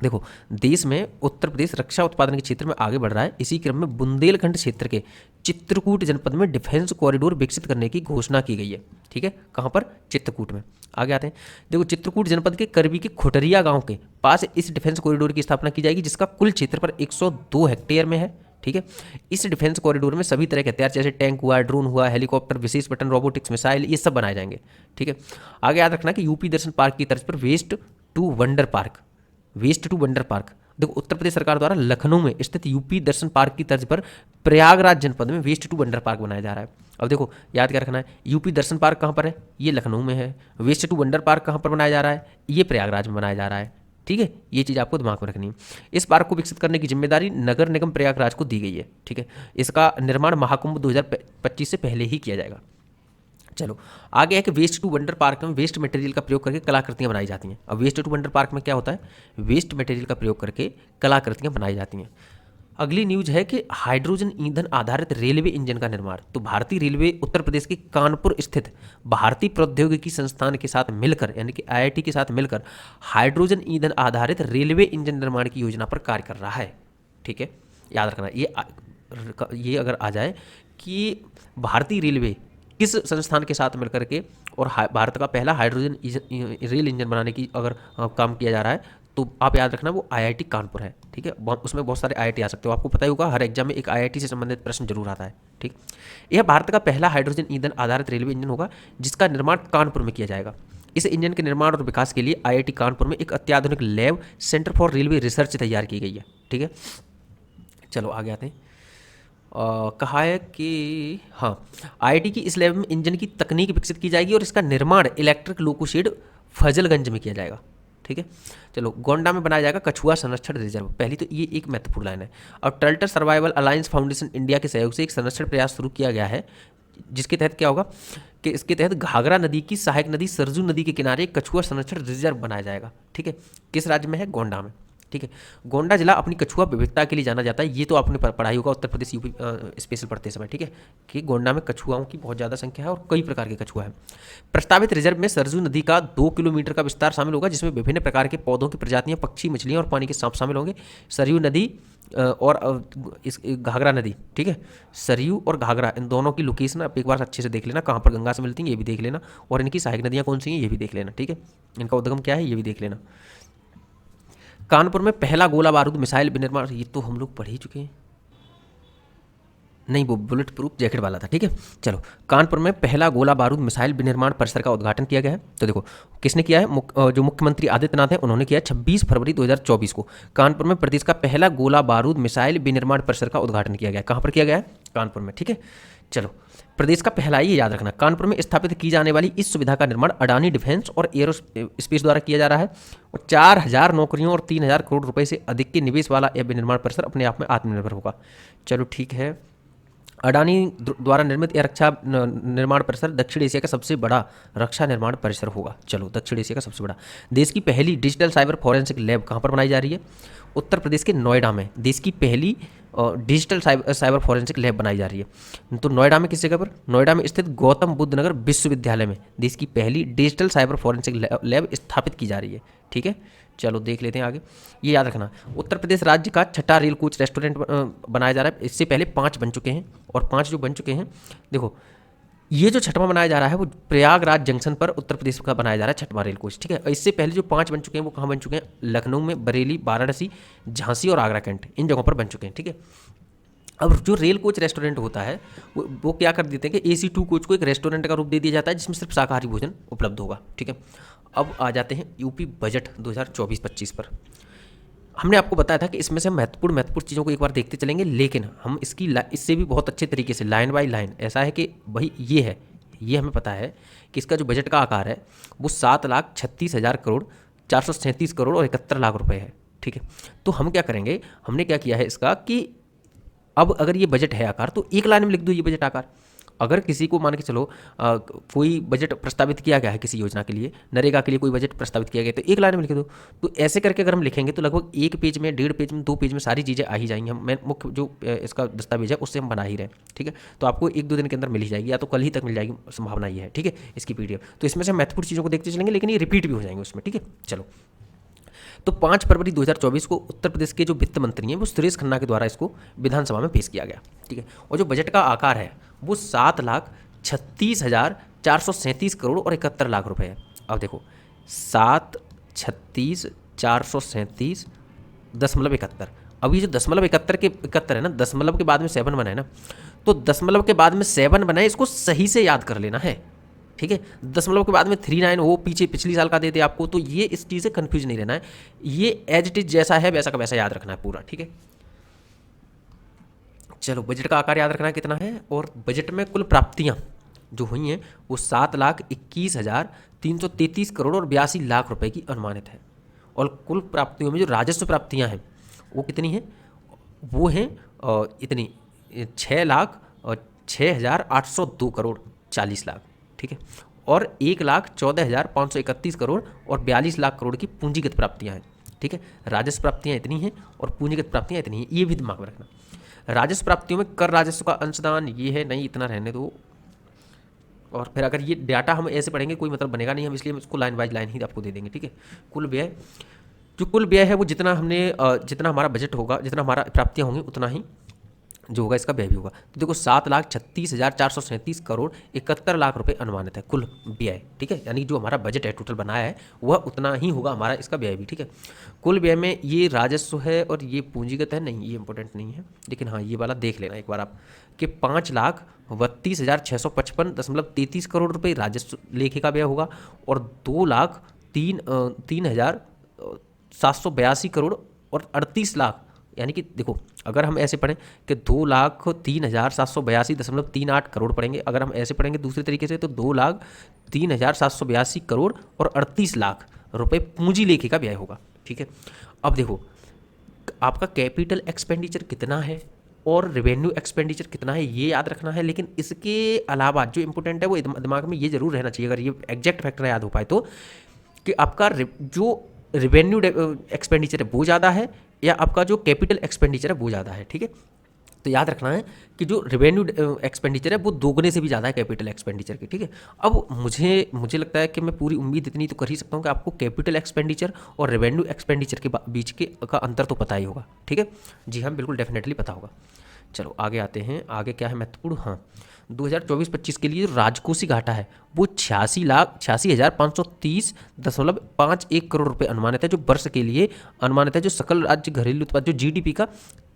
देखो, देश में उत्तर प्रदेश रक्षा उत्पादन के क्षेत्र में आगे बढ़ रहा है। इसी क्रम में बुंदेलखंड क्षेत्र के चित्रकूट जनपद में डिफेंस कॉरिडोर विकसित करने की घोषणा की गई है। ठीक है, कहाँ पर? चित्रकूट में। आगे आते हैं, देखो चित्रकूट जनपद के करबी के खुटरिया गांव के पास इस डिफेंस कॉरिडोर की स्थापना की जाएगी, जिसका कुल क्षेत्र पर 102 हेक्टेयर में है। ठीक है, इस डिफेंस कॉरिडोर में सभी तरह के हथियार जैसे टैंक हुआ, ड्रोन हुआ, हेलीकॉप्टर, विशेष बटन रोबोटिक्स, मिसाइल, ये सब बनाए जाएंगे। ठीक है, आगे याद रखना कि यूपी दर्शन पार्क की तर्ज पर वेस्ट टू वंडर पार्क, देखो उत्तर प्रदेश सरकार द्वारा लखनऊ में स्थित यूपी दर्शन पार्क की तर्ज पर प्रयागराज जनपद में वेस्ट टू वंडर पार्क बनाया जा रहा है। अब देखो याद क्या रखना है, यूपी दर्शन पार्क कहाँ पर है? ये लखनऊ में है। वेस्ट टू वंडर पार्क कहाँ पर बनाया जा रहा है? ये प्रयागराज में बनाया जा रहा है। ठीक है, ये चीज़ आपको दिमाग में रखनी है। इस पार्क को विकसित करने की जिम्मेदारी नगर निगम प्रयागराज को दी गई है। ठीक है, इसका निर्माण महाकुंभ 2025 से पहले ही किया जाएगा। चलो आगे है कि वेस्ट टू वंडर पार्क में वेस्ट मटेरियल का प्रयोग करके कलाकृतियाँ बनाई जाती हैं। अब वेस्ट टू वंडर पार्क में क्या होता है? वेस्ट मटेरियल का प्रयोग करके कलाकृतियाँ बनाई जाती हैं। अगली न्यूज है कि हाइड्रोजन ईंधन आधारित रेलवे इंजन का निर्माण। तो भारतीय रेलवे उत्तर प्रदेश के कानपुर स्थित भारतीय प्रौद्योगिकी संस्थान के साथ मिलकर, यानी कि IIT के साथ मिलकर हाइड्रोजन ईंधन आधारित रेलवे इंजन निर्माण की योजना पर कार्य कर रहा है। ठीक है, याद रखना ये अगर आ जाए कि भारतीय रेलवे किस संस्थान के साथ मिलकर के और भारत का पहला हाइड्रोजन रेल इंजन बनाने की अगर काम किया जा रहा है, तो आप याद रखना वो IIT कानपुर है। ठीक है, उसमें बहुत सारे IIT आ सकते हो, आपको पता ही होगा, हर एग्जाम में एक IIT से संबंधित प्रश्न जरूर आता है। ठीक, यह भारत का पहला हाइड्रोजन ईंधन आधारित रेलवे इंजन होगा, जिसका निर्माण कानपुर में किया जाएगा। इस इंजन के निर्माण और विकास के लिए IIT कानपुर में एक अत्याधुनिक lab centre for railway research तैयार की गई है। ठीक है, चलो आगे आते हैं। कहा है कि हाँ, IIT की इस लैब में इंजन की तकनीक विकसित की जाएगी और इसका निर्माण इलेक्ट्रिक लोकोशेड फजलगंज में किया जाएगा। ठीक है, चलो गोंडा में बनाया जाएगा कछुआ संरक्षण रिजर्व। पहली तो ये एक महत्वपूर्ण लाइन है। और turtle survival alliance foundation India के सहयोग से एक संरक्षण प्रयास शुरू किया गया है, जिसके तहत क्या होगा कि इसके तहत घाघरा नदी की सहायक नदी सरजू नदी के किनारे एक कछुआ संरक्षण रिजर्व बनाया जाएगा। ठीक है, किस राज्य में है? गोंडा में। ठीक है, गोंडा जिला अपनी कछुआ विविधता के लिए जाना जाता है। ये तो आपने पढ़ाई होगा उत्तर प्रदेश यूपी स्पेशल पढ़ते समय। ठीक है, कि गोंडा में कछुआओं की बहुत ज़्यादा संख्या है और कई प्रकार के कछुआ है। प्रस्तावित रिजर्व में सरजू नदी का 2 किलोमीटर का विस्तार शामिल होगा, जिसमें विभिन्न प्रकार के पौधों की प्रजातियां, पक्षी, मछलियां और पानी के सांप शामिल होंगे। सरयू नदी और इस घाघरा नदी, ठीक है, सरयू और घाघरा, इन दोनों की लोकेशन आप एक बार अच्छे से देख लेना, कहाँ पर गंगा से मिलती हैं ये भी देख लेना, और इनकी सहायक नदियाँ कौन सी हैं ये भी देख लेना। ठीक है, इनका उद्गम क्या है ये भी देख लेना। कानपुर में पहला गोला बारूद मिसाइल विनिर्माण, ये तो हम लोग पढ़ ही चुके हैं, नहीं वो बुलेट प्रूफ जैकेट वाला था। ठीक है, चलो कानपुर में पहला गोला बारूद मिसाइल विनिर्माण परिसर का उद्घाटन किया गया है। तो देखो किसने किया है? जो मुख्यमंत्री आदित्यनाथ हैं उन्होंने किया 26 फरवरी 2024 को कानपुर में प्रदेश का पहला गोला बारूद मिसाइल विनिर्माण परिसर का उद्घाटन किया गया। कहाँ पर किया गया है? कानपुर में। ठीक है, चलो प्रदेश का पहला, ये याद रखना, कानपुर में स्थापित की जाने वाली इस सुविधा का निर्माण अडानी डिफेंस और एरोस्पेस द्वारा किया जा रहा है और 4000 नौकरियों और 3000 करोड़ रुपए से अधिक के निवेश वाला यह विनिर्माण परिसर अपने आप में आत्मनिर्भर होगा। चलो ठीक है, अडानी द्वारा निर्मित यह रक्षा निर्माण परिसर दक्षिण एशिया का सबसे बड़ा रक्षा निर्माण परिसर होगा। चलो दक्षिण एशिया का सबसे बड़ा। देश की पहली डिजिटल साइबर फॉरेंसिक लैब कहाँ पर बनाई जा रही है? उत्तर प्रदेश के नोएडा में देश की पहली डिजिटल साइबर फॉरेंसिक लैब बनाई जा रही है। तो नोएडा में किस जगह पर? नोएडा में स्थित गौतम बुद्ध नगर विश्वविद्यालय में देश की पहली डिजिटल साइबर फॉरेंसिक लैब स्थापित की जा रही है। ठीक है, चलो देख लेते हैं आगे। ये याद रखना, उत्तर प्रदेश राज्य का छठा रेल कोच रेस्टोरेंट बनाया जा रहा है। इससे पहले 5 बन चुके हैं और 5 जो बन चुके हैं, देखो ये जो छठवां बनाया जा रहा है वो प्रयागराज जंक्शन पर उत्तर प्रदेश का बनाया जा रहा है छठवां रेल कोच। ठीक है, इससे पहले जो 5 बन चुके हैं वो कहाँ बन चुके हैं? लखनऊ में, बरेली, वाराणसी, झांसी और आगरा कैंट, इन जगहों पर बन चुके हैं। ठीक है, अब जो रेल कोच रेस्टोरेंट होता है वो क्या कर देते हैं कि AC2 कोच को एक रेस्टोरेंट का रूप दे दिया जाता है, जिसमें सिर्फ शाकाहारी भोजन उपलब्ध होगा। ठीक है, अब आ जाते हैं यूपी बजट 2024-25 पर। हमने आपको बताया था कि इसमें से महत्वपूर्ण चीज़ों को एक बार देखते चलेंगे, लेकिन हम इससे भी बहुत अच्छे तरीके से लाइन बाय लाइन, ऐसा है कि भाई ये है, ये हमें पता है कि इसका जो बजट का आकार है वो 7,36,000 करोड़ 437 करोड़ और 71 लाख रुपए है। ठीक है, तो हम क्या करेंगे, हमने क्या किया है इसका कि अब अगर ये बजट है आकार तो एक लाइन में लिख दो ये बजट आकार। अगर किसी को मान के चलो कोई बजट प्रस्तावित किया गया है किसी योजना के लिए, नरेगा के लिए कोई बजट प्रस्तावित किया गया तो एक लाइन में लिख दो। तो ऐसे करके अगर हम लिखेंगे तो लगभग एक पेज में, 1.5 पेज में, 2 पेज में सारी चीज़ें आ ही जाएंगी। हम मैं मुख्य जो इसका दस्तावेज है उससे हम बना ही रहे हैं। ठीक है, तो आपको 1-2 दिन के अंदर मिल ही जाएगी, या तो कल ही तक मिल जाएगी, संभावना ये है। ठीक है, इसकी PDF। तो इसमें से महत्वपूर्ण चीज़ों को देखते चलेंगे, लेकिन ये रिपीट भी हो जाएंगे उसमें। ठीक है, चलो। तो 5 फरवरी 2024 को उत्तर प्रदेश के जो वित्त मंत्री हैं वो सुरेश खन्ना के द्वारा इसको विधानसभा में पेश किया गया। ठीक है, और जो बजट का आकार है वो 7,36,437 करोड़ और 71 लाख रुपए है। अब देखो 7,36,437.71। अब ये जो 0.71 के 71 है ना, दशमलव के बाद में 7 बना है ना, तो दशमलव के बाद में 7 बना है, इसको सही से याद कर लेना है। ठीक है, दशमलव के बाद में 39 वो पीछे पिछली साल का दे दे आपको, तो ये इस चीज़ से कन्फ्यूज नहीं रहना है। ये एज इट इज जैसा है वैसा का वैसा याद रखना है पूरा। ठीक है, चलो बजट का आकार याद रखना है कितना है, और बजट में कुल प्राप्तियां जो हुई हैं वो 7,21,333 करोड़ और 82 लाख रुपए की अनुमानित है। और कुल प्राप्तियों में जो राजस्व प्राप्तियां हैं वो कितनी हैं, वो हैं इतनी 6,06,802 करोड़ 40 लाख। ठीक है, और 1,14,531 करोड़ और 42 लाख करोड़ की पूंजीगत प्राप्तियां हैं। ठीक है, राजस्व प्राप्तियां इतनी हैं और पूंजीगत प्राप्तियां इतनी हैं, ये भी दिमाग में रखना। राजस्व प्राप्तियों में कर राजस्व का अंशदान ये है, नहीं इतना रहने दो। और फिर अगर ये डाटा हम ऐसे पढ़ेंगे कोई मतलब बनेगा नहीं, हम इसलिए हम इसको लाइन बाय लाइन ही आपको दे देंगे। ठीक है, कुल व्यय, जो कुल व्यय है वो जितना जितना हमारा बजट होगा, जितना हमारा प्राप्तियां होंगी उतना ही जो होगा इसका व्यय भी होगा। तो देखो 7,36,437 करोड़ 71 लाख रुपए अनुमानित है कुल व्यय। ठीक है, यानी जो हमारा बजट है टोटल बनाया है वह उतना ही होगा हमारा इसका व्यय भी। ठीक है, कुल व्यय में ये राजस्व है और ये पूंजीगत है, नहीं ये इंपॉर्टेंट नहीं है, लेकिन हाँ ये वाला देख लेना एक बार आप कि 5,32,655.33 करोड़ रुपए राजस्व लेखे का व्यय होगा और 2,03,782 करोड़ और 38 लाख, यानी कि देखो अगर हम ऐसे पढ़ें कि 2,03,782.38 करोड़ पढ़ेंगे, अगर हम ऐसे पढ़ेंगे दूसरे तरीके से तो 2,03,782 करोड़ और 38 लाख रुपए पूंजी लेखे का व्यय होगा। ठीक है, अब देखो आपका कैपिटल एक्सपेंडिचर कितना है और रेवेन्यू एक्सपेंडिचर कितना है ये याद रखना है, लेकिन इसके अलावा जो इंपॉर्टेंट है वो दिमाग में ये जरूर रहना चाहिए, अगर ये एग्जैक्ट फैक्टर याद हो पाए तो, कि आपका जो रेवेन्यू एक्सपेंडिचर है वो ज़्यादा है या आपका जो कैपिटल एक्सपेंडिचर है वो ज़्यादा है। ठीक है, तो याद रखना है कि जो रेवेन्यू एक्सपेंडिचर है वो दोगुने से भी ज़्यादा है कैपिटल एक्सपेंडिचर के। ठीक है, अब मुझे लगता है कि मैं पूरी उम्मीद इतनी तो कर ही सकता हूँ कि आपको कैपिटल एक्सपेंडिचर और रेवेन्यू एक्सपेंडिचर के बीच का अंतर तो पता ही होगा। ठीक है, जी हाँ बिल्कुल डेफिनेटली पता होगा। चलो आगे आते हैं, आगे क्या है महत्वपूर्ण, हाँ 2024-25 के लिए जो राजकोषीय घाटा है वो 86,86,530.51 करोड़ रुपए अनुमानित है, जो वर्ष के लिए अनुमानित है, जो सकल राज्य घरेलू उत्पाद जो GDP का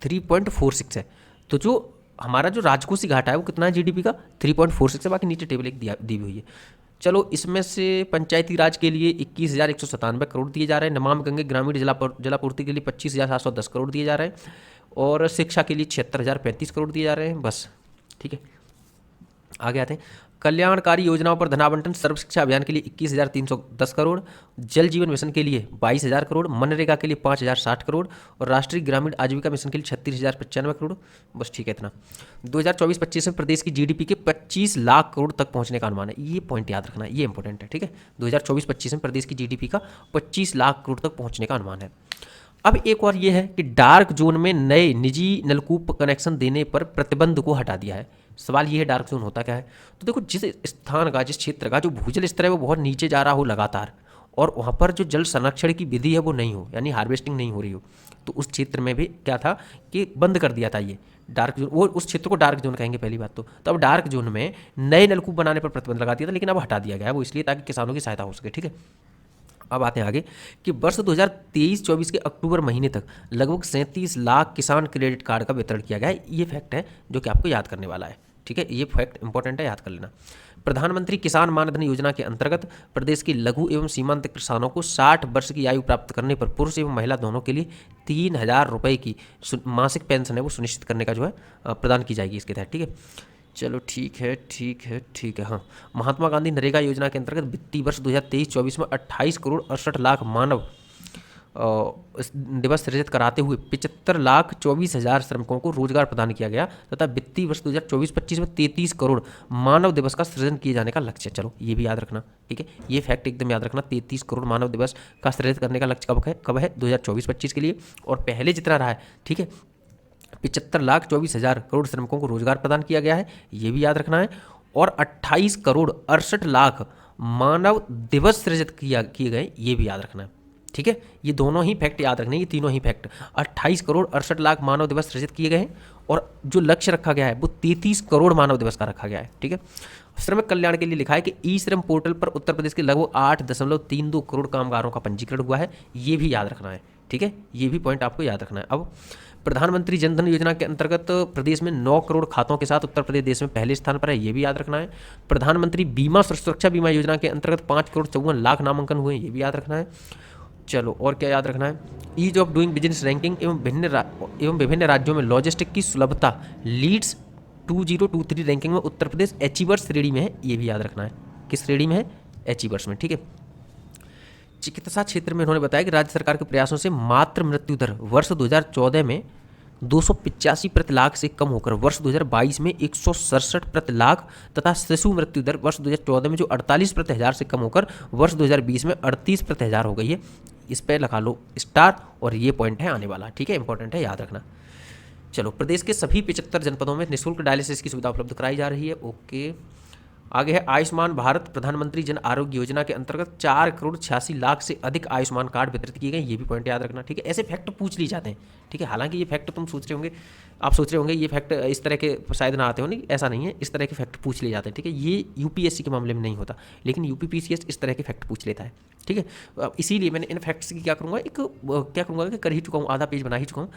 3.46 है। तो जो हमारा जो राजकोषीय घाटा है वो कितना है GDP का 3.46 है, बाकी नीचे टेबल एक दी हुई है। चलो इसमें से पंचायती राज के लिए 21,197 करोड़ दिए जा रहे हैं, नमामि गंगे ग्रामीण जलापूर्ति के लिए 25,710 करोड़ दिए जा रहे हैं, और शिक्षा के लिए 76,035 करोड़ दिए जा रहे हैं बस। ठीक है, आगे आते हैं, कल्याणकारी योजनाओं पर धनावंटन सर्व शिक्षा अभियान के लिए 21,310 करोड़, जल जीवन मिशन के लिए 22,000 करोड़, मनरेगा के लिए 5,060 करोड़ और राष्ट्रीय ग्रामीण आजीविका मिशन के लिए 36,095 करोड़। बस ठीक है इतना। 2024-25 में प्रदेश की GDP के 25 लाख करोड़ तक पहुंचने का अनुमान है, ये पॉइंट याद रखना, ये इंपॉर्टेंट है। ठीक है, 2024-25 में प्रदेश की GDP का 25 लाख करोड़ तक पहुंचने का अनुमान है। अब एक और ये है कि डार्क जोन में नए निजी नलकूप कनेक्शन देने पर प्रतिबंध को हटा दिया है। सवाल ये है डार्क जोन होता क्या है, तो देखो जिस स्थान का, जिस क्षेत्र का जो भूजल स्तर है वो बहुत नीचे जा रहा हो लगातार, और वहाँ पर जो जल संरक्षण की विधि है वो नहीं हो, यानी हार्वेस्टिंग नहीं हो रही हो, तो उस क्षेत्र में भी क्या था कि बंद कर दिया था ये डार्क जोन, वो उस क्षेत्र को डार्क जोन कहेंगे पहली बात तो अब डार्क जोन में नए नलकूप बनाने पर प्रतिबंध लगा दिया था, लेकिन अब हटा दिया गया वो इसलिए ताकि किसानों की सहायता हो सके। ठीक है, अब आते हैं आगे कि वर्ष 2023-24 के अक्टूबर महीने तक लगभग 37 लाख किसान क्रेडिट कार्ड का वितरण किया गया है। ये फैक्ट है जो कि आपको याद करने वाला है। ठीक है, ये फैक्ट इंपॉर्टेंट है, याद कर लेना। प्रधानमंत्री किसान मानधन योजना के अंतर्गत प्रदेश के लघु एवं सीमांत किसानों को 60 वर्ष की आयु प्राप्त करने पर पुरुष एवं महिला दोनों के लिए 3,000 रुपये की मासिक पेंशन है वो सुनिश्चित करने का जो है प्रदान की जाएगी इसके तहत। ठीक है, चलो ठीक है ठीक है ठीक है। हाँ, महात्मा गांधी नरेगा योजना के अंतर्गत वित्तीय वर्ष 2023-24 में 28 करोड़ 68 लाख मानव दिवस सृजित कराते हुए 75,24,000 श्रमिकों को रोजगार प्रदान किया गया तथा वित्तीय वर्ष 2024-25 में 33 करोड़ मानव दिवस का सृजन किए जाने का लक्ष्य है। चलो ये भी याद रखना, ठीक है, ये फैक्ट एकदम याद रखना। 33 करोड़ मानव दिवस का सृजित करने का लक्ष्य कब है 2024-25 के लिए, और पहले जितना रहा है, ठीक है, 75,24,000 करोड़ श्रमिकों को रोजगार प्रदान किया गया है, ये भी याद रखना है। और 28 करोड़ 68 लाख मानव दिवस सृजित किए गए, ये भी याद रखना है, ठीक है। ये दोनों ही फैक्ट याद रखने, ये तीनों ही फैक्ट। 28 करोड़ 68 लाख मानव दिवस सृजित किए गए हैं, और जो लक्ष्य रखा गया है वो 33 करोड़ मानव दिवस का रखा गया है, ठीक है। श्रमिक कल्याण के लिए लिखा है कि ई श्रम पोर्टल पर उत्तर प्रदेश के लगभग 8.32 करोड़ कामगारों का पंजीकरण हुआ है, ये भी याद रखना है, ठीक है, ये भी पॉइंट आपको याद रखना है। अब प्रधानमंत्री जनधन योजना के अंतर्गत प्रदेश में 9 करोड़ खातों के साथ उत्तर प्रदेश देश में पहले स्थान पर है, ये भी याद रखना है। प्रधानमंत्री बीमा सुरक्षा बीमा योजना के अंतर्गत 5 करोड़ 54 लाख नामांकन हुए, ये भी याद रखना है। चलो और क्या याद रखना है, ease of doing business ranking एवं विभिन्न राज्यों में लॉजिस्टिक की सुलभता लीड्स 2023 रैंकिंग में उत्तर प्रदेश अचीवर्स श्रेणी में है, ये भी याद रखना है। किस श्रेणी में है? अचीवर्स में, ठीक है। चिकित्सा क्षेत्र में उन्होंने बताया कि राज्य सरकार के प्रयासों से मातृ मृत्यु दर वर्ष 2014 में 285 प्रति लाख से कम होकर वर्ष 2022 में 167 प्रति लाख तथा शिशु मृत्यु दर वर्ष 2014 में जो 48 प्रति हज़ार से कम होकर वर्ष 2020 में 38 प्रति हज़ार हो गई है। इस पर लगा लो स्टार, और ये पॉइंट है आने वाला, ठीक है, इंपॉर्टेंट है, याद रखना। चलो, प्रदेश के सभी 75 जनपदों में निःशुल्क डायलिसिस की सुविधा उपलब्ध कराई जा रही है, ओके। आगे है आयुष्मान भारत प्रधानमंत्री जन आरोग्य योजना के अंतर्गत 4 करोड़ 86 लाख से अधिक आयुष्मान कार्ड वितरित किए गए, ये भी पॉइंट याद रखना, ठीक है। ऐसे फैक्ट पूछ लिए जाते हैं, ठीक है। हालांकि ये फैक्ट तुम सोच रहे होंगे, आप सोच रहे होंगे ये फैक्ट इस तरह के शायद ना आते हो, नहीं, ऐसा नहीं है, इस तरह के फैक्ट पूछ लिए जाते हैं, ठीक है। ये यूपीएससी के मामले में नहीं होता, लेकिन यूपीपीसीएस इस तरह के फैक्ट पूछ लेता है, ठीक है। इसीलिए मैंने इन फैक्ट्स की क्या करूँगा कि कर ही चुका हूँ, आधा पेज बना ही चुका हूँ।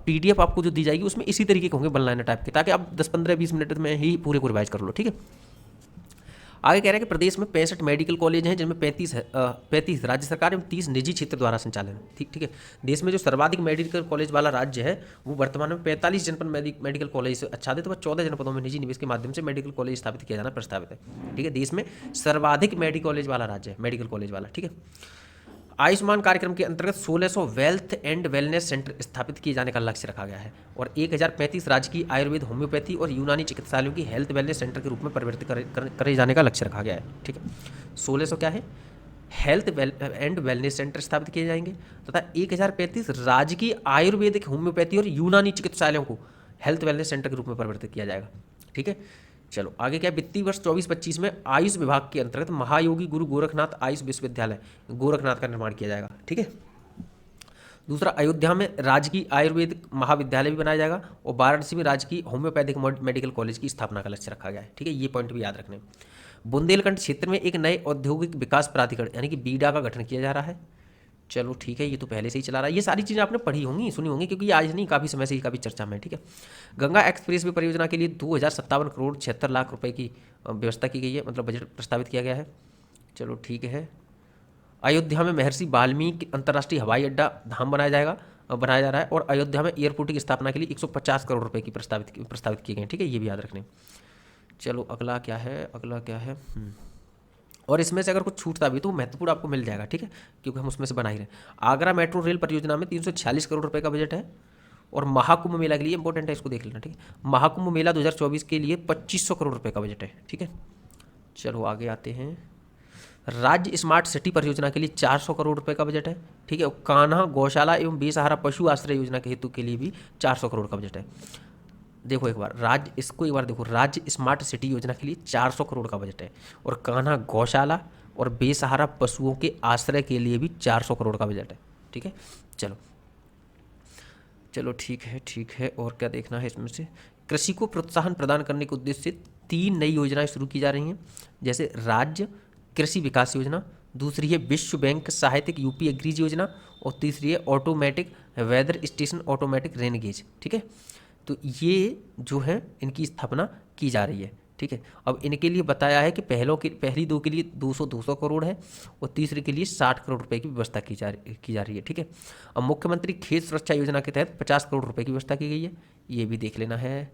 पीडीएफ आपको जो दी जाएगी उसमें इसी तरीके के होंगे, वन लाइनर टाइप के, ताकि आप 10-15-20 मिनट में ही पूरे को रिवाइज कर लो, ठीक है। आगे कह रहे हैं कि प्रदेश में 65 मेडिकल कॉलेज हैं, जिनमें 35 राज्य सरकार एवं 30 निजी क्षेत्र द्वारा संचालन है, ठीक है। देश में जो सर्वाधिक मेडिकल कॉलेज वाला राज्य है वो वर्तमान में 45 जनपद मेडिकल कॉलेज से आच्छादित व 14 जनपदों में निजी निवेश के माध्यम से मेडिकल कॉलेज स्थापित किया जाना प्रस्तावित है, ठीक है। देश में सर्वाधिक मेडिकल कॉलेज वाला राज्य है, मेडिकल कॉलेज वाला, ठीक है। आयुष्मान कार्यक्रम के अंतर्गत 1600 वेल्थ एंड वेलनेस सेंटर स्थापित किए जाने का लक्ष्य रखा गया है, और 1035 राजकीय आयुर्वेद, होम्योपैथी और यूनानी चिकित्सालयों की हेल्थ वेलनेस सेंटर के रूप में परिवर्तित करे जाने का लक्ष्य रखा गया है, ठीक है। 1600 क्या है? हेल्थ एंड वेलनेस सेंटर स्थापित किए जाएंगे, तथा 1035 राजकीय आयुर्वेदिक, होम्योपैथी और यूनानी चिकित्सालयों को हेल्थ वेलनेस सेंटर के रूप में परिवर्तित किया जाएगा, ठीक है। चलो आगे क्या, वित्तीय वर्ष 24-25 में आयुष विभाग के अंतर्गत महायोगी गुरु गोरखनाथ आयुष विश्वविद्यालय गोरखनाथ का निर्माण किया जाएगा, ठीक है। दूसरा, अयोध्या में राजकीय आयुर्वेदिक महाविद्यालय भी बनाया जाएगा, और वाराणसी में राजकीय होम्योपैथिक मेडिकल कॉलेज की स्थापना का लक्ष्य रखा गया है, ठीक है। ये पॉइंट भी याद रखने। बुंदेलखंड क्षेत्र में एक नए औद्योगिक विकास प्राधिकरण यानी कि बीडा का गठन किया जा रहा है। चलो ठीक है, ये तो पहले से ही चला रहा है, ये सारी चीज़ें आपने पढ़ी होंगी, सुनी होंगी, क्योंकि ये आज नहीं, काफ़ी समय से ही काफ़ी चर्चा में है, ठीक है। गंगा एक्सप्रेस वे परियोजना के लिए 2057 करोड़ 76 लाख रुपए की व्यवस्था की गई है, मतलब बजट प्रस्तावित किया गया है। चलो ठीक है। अयोध्या में महर्षि वाल्मीकि अंतर्राष्ट्रीय हवाई अड्डा धाम बनाया जा रहा है, और अयोध्या में एयरपोर्ट की स्थापना के लिए 150 करोड़ रुपए की प्रस्तावित किए गए, ठीक है। ये भी याद रखने। चलो अगला क्या है, और इसमें से अगर कुछ छूटता भी तो महत्वपूर्ण आपको मिल जाएगा, ठीक है, क्योंकि हम उसमें से बना ही रहे। आगरा मेट्रो रेल परियोजना में 346 करोड़ रुपए का बजट है, और महाकुंभ मेला के लिए इंपॉर्टेंट है, इसको देख लेना, ठीक है। महाकुंभ मेला 2024 के लिए 2500 करोड़ रुपए का बजट है, ठीक है। चलो आगे आते हैं। राज्य स्मार्ट सिटी परियोजना के लिए 400 करोड़ रुपए का बजट है, ठीक है। कान्हा गौशाला एवं बेसहारा पशु आश्रय योजना के हेतु के लिए भी 400 करोड़ का बजट है। देखो एक बार देखो, राज्य स्मार्ट सिटी योजना के लिए 400 करोड़ का बजट है, और कान्हा गौशाला और बेसहारा पशुओं के आश्रय के लिए भी 400 करोड़ का बजट है, ठीक है। चलो ठीक है। और क्या देखना है इसमें से, कृषि को प्रोत्साहन प्रदान करने के उद्देश्य से 3 नई योजनाएं शुरू की जा रही हैं, जैसे राज्य कृषि विकास योजना, दूसरी है विश्व बैंक सहायतिक यूपी एग्रीज योजना, और तीसरी है automatic weather station automatic rain gauge, ठीक है। तो ये जो है इनकी स्थापना की जा रही है, ठीक है। अब इनके लिए बताया है कि पहली दो के लिए 200 करोड़ है, और तीसरे के लिए 60 करोड़ रुपए की व्यवस्था की जा रही है, ठीक है। अब मुख्यमंत्री खेत सुरक्षा योजना के तहत 50 करोड़ रुपए की व्यवस्था की गई है, ये भी देख लेना है।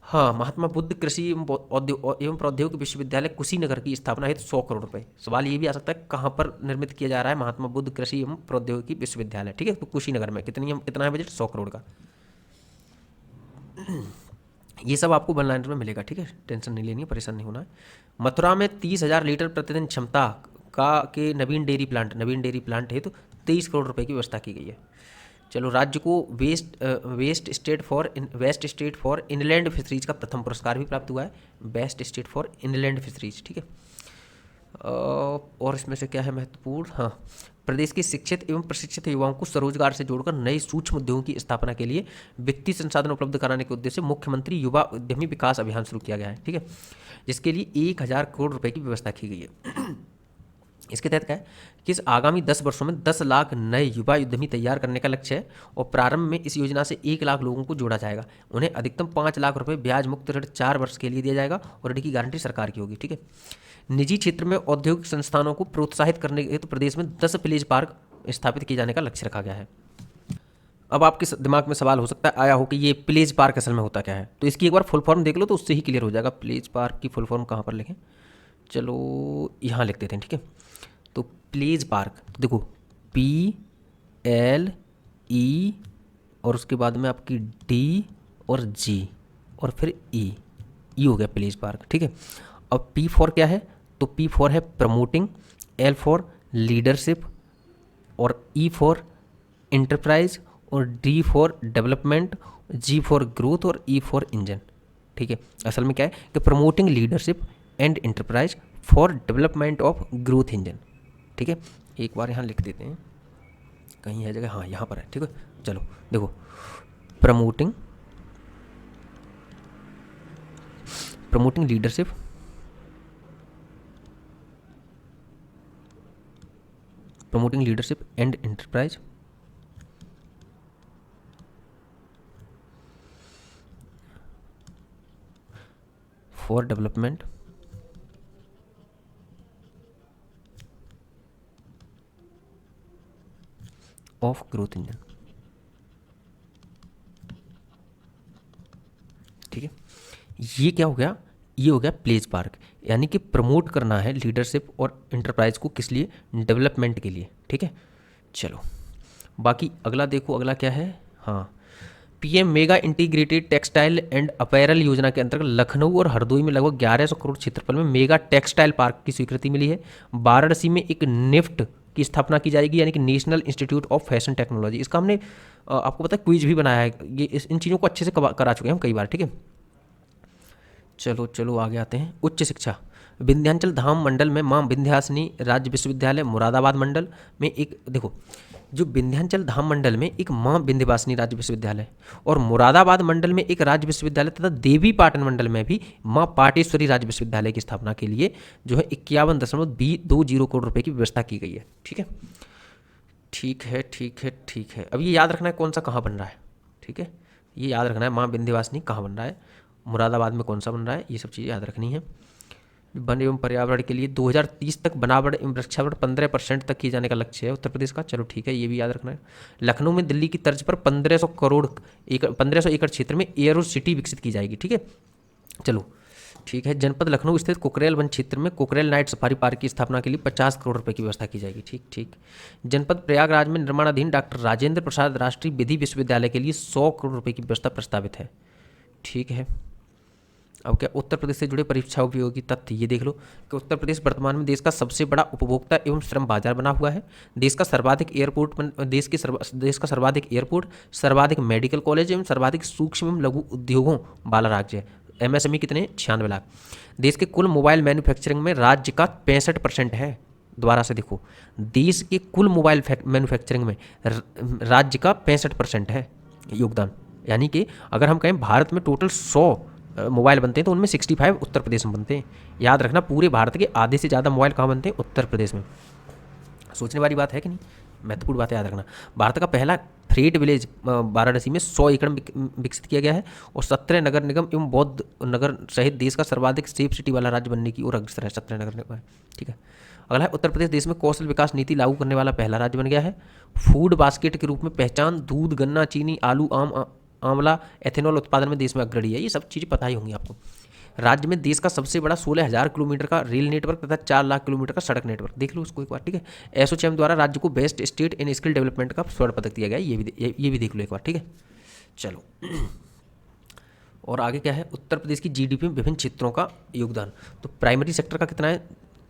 हाँ, महात्मा बुद्ध कृषि एवं एवं प्रौद्योगिक विश्वविद्यालय कुशीनगर की स्थापना हेतु 100 करोड़ रुपए। सवाल ये भी आ सकता है कहाँ पर निर्मित किया जा रहा है महात्मा बुद्ध कृषि एवं प्रौद्योगिकी विश्वविद्यालय, ठीक है, तो कुशीनगर में। कितना है बजट? 100 करोड़ का। ये सब आपको वन लाइनर में मिलेगा, ठीक है, टेंशन नहीं लेनी है, परेशान नहीं होना है। मथुरा में 30,000 लीटर प्रतिदिन क्षमता का के नवीन डेयरी प्लांट है तो 23 करोड़ रुपए की व्यवस्था की गई है। चलो, राज्य को best state for inland fisheries का प्रथम पुरस्कार भी प्राप्त हुआ है। Best state for inland fisheries, ठीक है। और इसमें से क्या है महत्वपूर्ण? हाँ, प्रदेश के शिक्षित एवं प्रशिक्षित युवाओं को स्वरोजगार से जोड़कर नए सूक्ष्म उद्योगों की स्थापना के लिए वित्तीय संसाधन उपलब्ध कराने के उद्देश्य से मुख्यमंत्री युवा उद्यमी विकास अभियान शुरू किया गया है, ठीक है, जिसके लिए 1,000 करोड़ रुपए की व्यवस्था की गई है। इसके तहत क्या है कि इस आगामी 10 वर्षों में 10 लाख नए युवा उद्यमी तैयार करने का लक्ष्य है और प्रारंभ में इस योजना से 1 लाख लोगों को जोड़ा जाएगा। उन्हें अधिकतम 5 लाख रुपए ब्याज मुक्त ऋण 4 वर्ष के लिए दिया जाएगा और ऋण की गारंटी सरकार की होगी, ठीक है। निजी क्षेत्र में औद्योगिक संस्थानों को प्रोत्साहित करने के हेतु प्रदेश में 10 विलेज पार्क स्थापित किए जाने का लक्ष्य रखा गया है। अब आपके दिमाग में सवाल हो सकता है आया हो कि ये प्लेज पार्क असल में होता क्या है, तो इसकी एक बार फुल फॉर्म देख लो तो उससे ही क्लियर हो जाएगा। प्लेज पार्क की फुल फॉर्म कहाँ पर लिखें? चलो, यहाँ लिख देते हैं, ठीक है। तो प्लेज पार्क, तो देखो PLE और उसके बाद में आपकी D और G और फिर E हो गया प्लेज पार्क, ठीक है। अब P फॉर क्या है? तो P फॉर है प्रमोटिंग, L फॉर लीडरशिप और E फॉर इंटरप्राइज और D for development, G for growth और E फॉर इंजन, ठीक है। असल में क्या है कि promoting leadership and enterprise for development of growth engine, ठीक है। एक बार यहाँ लिख देते हैं, कहीं है जगह, हाँ यहाँ पर है, ठीक है। चलो देखो, promoting leadership and enterprise for development of growth engine, ठीक है। ये क्या हो गया? ये हो गया प्लेज पार्क, यानी कि प्रमोट करना है लीडरशिप और इंटरप्राइज को, किस लिए? डेवलपमेंट के लिए, ठीक है। चलो, बाकी अगला देखो, अगला क्या है? हाँ, PM mega integrated textile and apparel योजना के अंतर्गत लखनऊ और हरदोई में लगभग 1100 करोड़ क्षेत्रफल में मेगा टेक्सटाइल पार्क की स्वीकृति मिली है। वाराणसी में एक निफ्ट की स्थापना की जाएगी, यानी कि national institute of fashion technology. इसका हमने आपको पता है क्विज भी बनाया है, ये इन चीज़ों को अच्छे से करा चुके हैं हम कई बार, ठीक है। चलो आगे आते हैं। उच्च शिक्षा, विंध्याचल धाम मंडल में मां विंध्यवासिनी राज्य विश्वविद्यालय मुरादाबाद मंडल में एक, देखो जो विंध्याचल धाम मंडल में एक मां विंध्यवासिनी राज्य विश्वविद्यालय और मुरादाबाद मंडल में एक राज्य विश्वविद्यालय तथा देवी पाटन मंडल में भी मां पाटेश्वरी राज्य विश्वविद्यालय की स्थापना के लिए जो है 51.20 करोड़ रुपए की व्यवस्था की गई है, ठीक है। ठीक है। अब ये याद रखना है कौन सा कहाँ बन रहा है, ठीक है। ये याद रखना है मां विंध्यवासिनी कहाँ बन रहा है, मुरादाबाद में कौन सा बन रहा है, ये सब चीज़ें याद रखनी है। वन एवं पर्यावरण के लिए 2030 तक बनावट एवं वृक्षावरण 15% तक किए जाने का लक्ष्य है उत्तर प्रदेश का। चलो ठीक है, ये भी याद रखना है। लखनऊ में दिल्ली की तर्ज पर 1500 एकड़ क्षेत्र में एयरो सिटी विकसित की जाएगी, ठीक है। चलो ठीक है। जनपद लखनऊ स्थित कुकरेल वन क्षेत्र में कुकरेल नाइट सफारी पार्क की स्थापना के लिए 50 करोड़ रुपए की व्यवस्था की जाएगी, ठीक। जनपद प्रयागराज में निर्माणाधीन डॉक्टर राजेंद्र प्रसाद राष्ट्रीय विधि विश्वविद्यालय के लिए 100 करोड़ रुपए की व्यवस्था प्रस्तावित है, ठीक है। अब क्या उत्तर प्रदेश से जुड़े परीक्षा उपयोगी तथ्य ये देख लो कि उत्तर प्रदेश वर्तमान में देश का सबसे बड़ा उपभोक्ता एवं श्रम बाजार बना हुआ है। देश का सर्वाधिक एयरपोर्ट, सर्वाधिक मेडिकल कॉलेज एवं सर्वाधिक सूक्ष्म एवं लघु उद्योगों वाला राज्य है। MSME कितने? 96 लाख। देश के कुल मोबाइल मैन्युफैक्चरिंग में राज्य का 65% है। दोबारा से देखो, देश के कुल मोबाइल मैन्युफैक्चरिंग में राज्य का 65% है योगदान, यानी कि अगर हम कहें भारत में टोटल 100 मोबाइल बनते हैं तो उनमें 65 उत्तर प्रदेश में बनते हैं। याद रखना, पूरे भारत के आधे से ज़्यादा मोबाइल कहाँ बनते हैं? उत्तर प्रदेश में। सोचने वाली बात है कि नहीं? महत्वपूर्ण बात है, याद रखना। भारत का पहला फ्रेट विलेज वाराणसी में 100 एकड़ विकसित किया गया है और 17 नगर निगम एवं बौद्ध नगर सहित देश का सर्वाधिक सेफ सिटी वाला राज्य बनने की ओर अग्रसर है 17 नगर निगम, ठीक है। अगला है, उत्तर प्रदेश देश में कौशल विकास नीति लागू करने वाला पहला राज्य बन गया है। फूड बास्केट के रूप में पहचान दूध, गन्ना, चीनी, आलू, आम आंवला एथेनॉल उत्पादन में देश में अग्रणी है। ये सब चीज़ें पता ही होंगी आपको। राज्य में देश का सबसे बड़ा 16,000 किलोमीटर का रेल नेटवर्क तथा 4 लाख किलोमीटर का सड़क नेटवर्क, देख लो उसको एक बार, ठीक है। एसोचैम द्वारा राज्य को best state in skill development का स्वर्ण पदक दिया गया है, ये भी देख लो एक बार, ठीक है। चलो और आगे क्या है, उत्तर प्रदेश की जीडीपी में विभिन्न क्षेत्रों का योगदान। तो प्राइमरी सेक्टर का कितना है,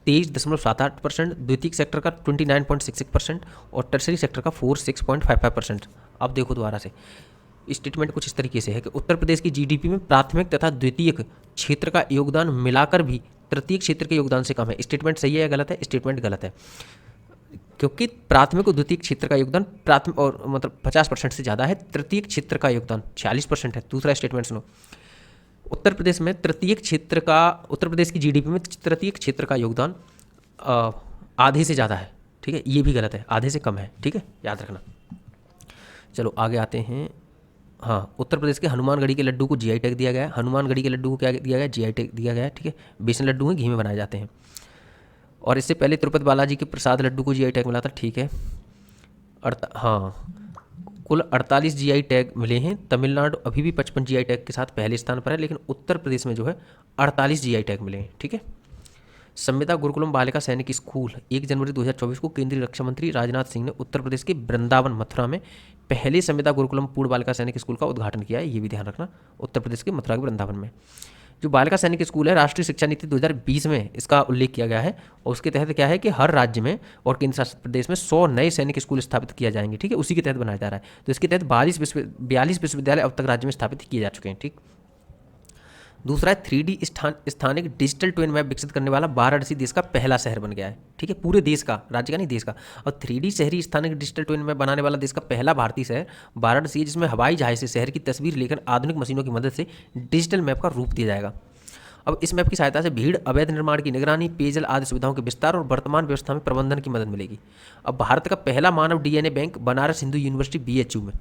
23.78%, द्वितीयक सेक्टर का 29.66% और टर्सरी सेक्टर का 46.55%। अब देखो दोबारा से, स्टेटमेंट कुछ इस तरीके से है कि उत्तर प्रदेश की जीडीपी में प्राथमिक तथा द्वितीयक क्षेत्र का योगदान मिलाकर भी तृतीयक क्षेत्र के योगदान से कम है। स्टेटमेंट सही है या गलत है? स्टेटमेंट गलत है, क्योंकि प्राथमिक और द्वितीयक क्षेत्र का योगदान प्राथमिक और मतलब 50% से ज़्यादा है, तृतीयक क्षेत्र का योगदान 46% है। दूसरा स्टेटमेंट सुनो, उत्तर प्रदेश में तृतीयक क्षेत्र का, उत्तर प्रदेश की जीडीपी में तृतीयक क्षेत्र का योगदान आधे से ज़्यादा है, ठीक है। ये भी गलत है, आधे से कम है, ठीक है, याद रखना। चलो आगे आते हैं। हाँ, उत्तर प्रदेश के हनुमानगढ़ी के लड्डू को जीआई टैग दिया गया है। हनुमानगढ़ी के लड्डू को क्या दिया गया? जीआई टैग दिया गया है, ठीक है। बेसन लड्डू हैं, घी में बनाए जाते हैं। और इससे पहले तिरुपति बालाजी के प्रसाद लड्डू को जीआई टैग मिला था, ठीक है। हाँ, कुल 48 जीआई टैग मिले हैं। तमिलनाडु अभी भी 55 जीआई टैग के साथ पहले स्थान पर है, लेकिन उत्तर प्रदेश में जो है 48 जीआई टैग मिले हैं, ठीक है। संविदा गुरुकुलम बालिका सैनिक स्कूल 1 जनवरी 2024 को केंद्रीय रक्षा मंत्री राजनाथ सिंह ने उत्तर प्रदेश के वृंदावन मथुरा में पहले संविदा गुरुकुलम पूर्ण बालिका सैनिक स्कूल का उद्घाटन किया है। ये भी ध्यान रखना, उत्तर प्रदेश के मथुरा के वृंदावन में जो बालिका सैनिक स्कूल है, राष्ट्रीय शिक्षा नीति 2020 में इसका उल्लेख किया गया है। और उसके तहत क्या है कि हर राज्य में और केंद्र शासित प्रदेश में 100 नए सैनिक स्कूल स्थापित किया जाएंगे, ठीक है। उसी के तहत बनाया जा रहा है। तो इसके तहत 42 विश्वविद्यालय अब तक राज्य में स्थापित किए जा चुके हैं, ठीक। दूसरा है 3D स्थानिक डिजिटल ट्विन मैप विकसित करने वाला वाराणसी देश का पहला शहर बन गया है, ठीक है। पूरे देश का, राज्य का नहीं, देश का। और 3D शहरी स्थानिक डिजिटल ट्विन मैप बनाने वाला देश का पहला भारतीय शहर वाराणसी है, जिसमें हवाई जहाज से शहर की तस्वीर लेकर आधुनिक मशीनों की मदद से डिजिटल मैप का रूप दिया जाएगा। अब इस मैप की सहायता से भीड़, अवैध निर्माण की निगरानी, पेयजल आदि सुविधाओं के विस्तार और वर्तमान व्यवस्था में प्रबंधन की मदद मिलेगी। अब भारत का पहला मानव DNA bank Banaras Hindu University BHU में,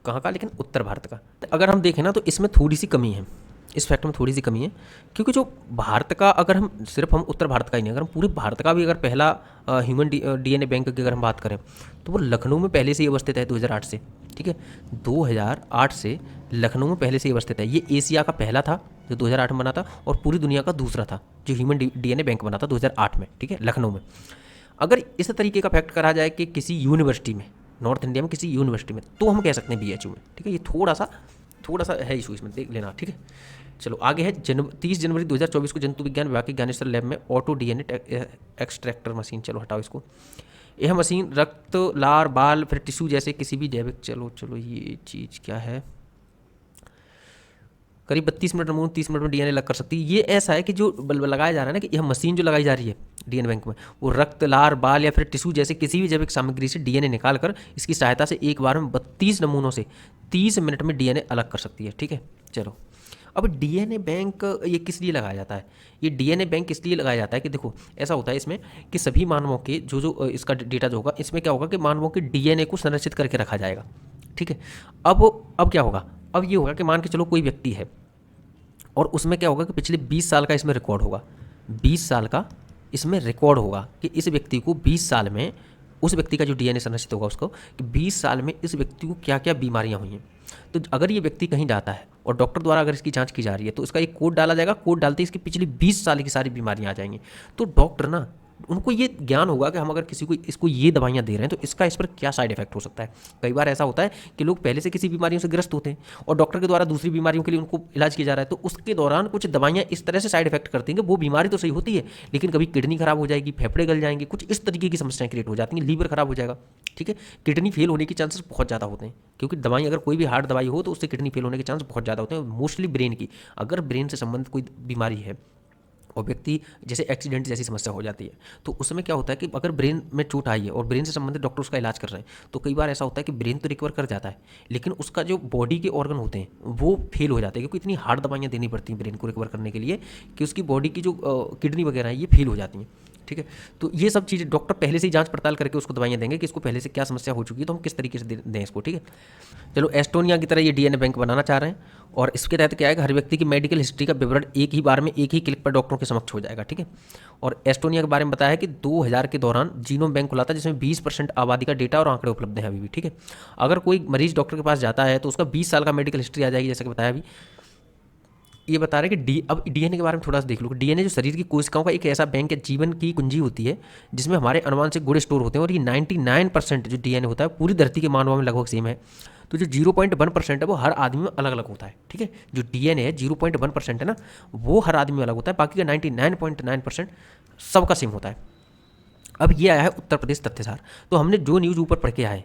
कहाँ का? लेकिन उत्तर भारत का। तो अगर हम देखें ना तो इसमें थोड़ी सी कमी है, इस फैक्ट में थोड़ी सी कमी है, क्योंकि जो भारत का, अगर हम सिर्फ हम उत्तर भारत का ही नहीं, अगर हम पूरे भारत का भी अगर पहला ह्यूमन डीएनए बैंक की अगर हम बात करें तो वो लखनऊ में पहले से ही अवस्थित है 2008 से, ठीक है। 2008 से लखनऊ में पहले से ही अवस्थित है। ये एशिया का पहला था जो 2008 में बना था, और पूरी दुनिया का दूसरा था जो ह्यूमन डीएनए बैंक बना था 2008 में, ठीक है, लखनऊ में। अगर इस तरीके का फैक्ट करा जाए कि किसी यूनिवर्सिटी में, नॉर्थ इंडिया में किसी यूनिवर्सिटी में, तो हम कह सकते हैं BHU में, ठीक है। ये थोड़ा सा है इशू, इसमें देख लेना, ठीक है। चलो आगे है 30 जनवरी 2024 को जंतु विज्ञान विभाग के ज्ञानेश्वर लैब में ऑटो डीएनए एक्सट्रैक्टर मशीन, चलो हटाओ इसको। यह मशीन रक्त, लार, बाल, फिर टिश्यू जैसे किसी भी जैविक, चलो ये चीज़ क्या है, करीब 32 मिनट नमूने 30 मिनट में डीएनए लग कर सकती है। ये ऐसा है कि जो लगाया जा रहा है ना, कि यह मशीन जो लगाई जा रही है डीएनए बैंक में, वो रक्त, लार, बाल या फिर टिश्यू जैसे किसी भी जैविक सामग्री से डीएनए निकाल कर इसकी सहायता से एक बार में 32 नमूनों से 30 मिनट में डीएनए अलग कर सकती है, ठीक है। चलो अब डीएनए बैंक ये किस लिए लगाया जाता है? ये डीएनए बैंक इसलिए लगाया जाता है कि देखो ऐसा होता है इसमें कि सभी मानवों के जो इसका डेटा जो होगा, इसमें क्या होगा कि मानवों के डीएनए को संरक्षित करके रखा जाएगा, ठीक है। अब क्या होगा, अब ये होगा कि मान के चलो कोई व्यक्ति है और उसमें क्या होगा कि पिछले 20 साल का इसमें रिकॉर्ड होगा, 20 साल का इसमें रिकॉर्ड होगा कि इस व्यक्ति को 20 साल में, उस व्यक्ति का जो डीएनए संरक्षित होगा उसको, कि 20 साल में इस व्यक्ति को क्या क्या बीमारियां हुई हैं। तो अगर ये व्यक्ति कहीं जाता है और डॉक्टर द्वारा अगर इसकी जांच की जा रही है तो उसका एक कोड डाला जाएगा, कोड डालते ही इसकी पिछली 20 साल की सारी बीमारियां आ जाएंगी। तो डॉक्टर ना, उनको ये ज्ञान होगा कि हम अगर किसी को इसको ये दवाइयाँ दे रहे हैं तो इसका इस पर क्या साइड इफेक्ट हो सकता है। कई बार ऐसा होता है कि लोग पहले से किसी बीमारियों से ग्रस्त होते हैं और डॉक्टर के द्वारा दूसरी बीमारियों के लिए उनको इलाज किया जा रहा है, तो उसके दौरान कुछ दवाइयाँ इस तरह से साइड इफेक्ट करती हैं कि वो बीमारी तो सही होती है लेकिन कभी किडनी खराब हो जाएगी, फेफड़े गल जाएंगे, कुछ इस तरीके की समस्याएं क्रिएट हो जाती हैं, लीवर खराब हो जाएगा, ठीक है। किडनी फेल होने के चांसेस बहुत ज़्यादा होते हैं, क्योंकि दवाई अगर कोई भी हार्ड दवाई हो तो उससे किडनी फेल होने के चांस बहुत ज़्यादा होते हैं, मोस्टली ब्रेन की। अगर ब्रेन से संबंधित कोई बीमारी है और व्यक्ति जैसे एक्सीडेंट जैसी समस्या हो जाती है तो उसमें क्या होता है कि अगर ब्रेन में चोट आई है और ब्रेन से संबंधित डॉक्टर उसका इलाज कर रहे हैं तो कई बार ऐसा होता है कि ब्रेन तो रिकवर कर जाता है लेकिन उसका जो बॉडी के ऑर्गन होते हैं वो फेल हो जाते हैं, क्योंकि इतनी हार्ड दवाइयाँ देनी पड़ती हैं ब्रेन को रिकवर करने के लिए कि उसकी बॉडी की जो किडनी वगैरह है ये फेल हो जाती हैं, ठीक है। तो ये सब चीज़ें डॉक्टर पहले से ही जांच पड़ताल करके उसको दवाइयाँ देंगे कि इसको पहले से क्या समस्या हो चुकी है, तो हम किस तरीके से दें इसको, ठीक है। चलो, एस्टोनिया की तरह ये डीएनए बैंक बनाना चाह रहे हैं, और इसके तहत क्या है कि हर व्यक्ति की मेडिकल हिस्ट्री का विवरण एक ही बार में एक ही क्लिक पर डॉक्टरों के समक्ष हो जाएगा, ठीक है। और एस्टोनिया के बारे में बताया है कि 2000 के दौरान जीनोम बैंक खुला था, जिसमें 20% आबादी का डेटा और आंकड़े उपलब्ध हैं अभी भी, ठीक है। अगर कोई मरीज डॉक्टर के पास जाता है तो उसका 20 साल का मेडिकल हिस्ट्री आ जाएगी, जैसे कि बताया अभी। ये बता रहे हैं कि अब डीएनए के बारे में थोड़ा सा देख लो। डीएनए जो शरीर की कोशिकाओं का एक ऐसा बैंक है, जीवन की कुंजी होती है, जिसमें हमारे अनुवांशिक गुण स्टोर होते हैं, और ये 99% जो डीएनए होता है पूरी धरती के मानवों में लगभग सेम है। तो जो 0.1% है वो हर आदमी में अलग अलग होता है, ठीक है। जो डीएनए है 0.1% है ना, वो हर आदमी में अलग होता है, बाकी का 99.9% सबका सेम होता है। अब ये आया है उत्तर प्रदेश तथ्यसार। तो हमने जो न्यूज़ ऊपर पढ़ के आए,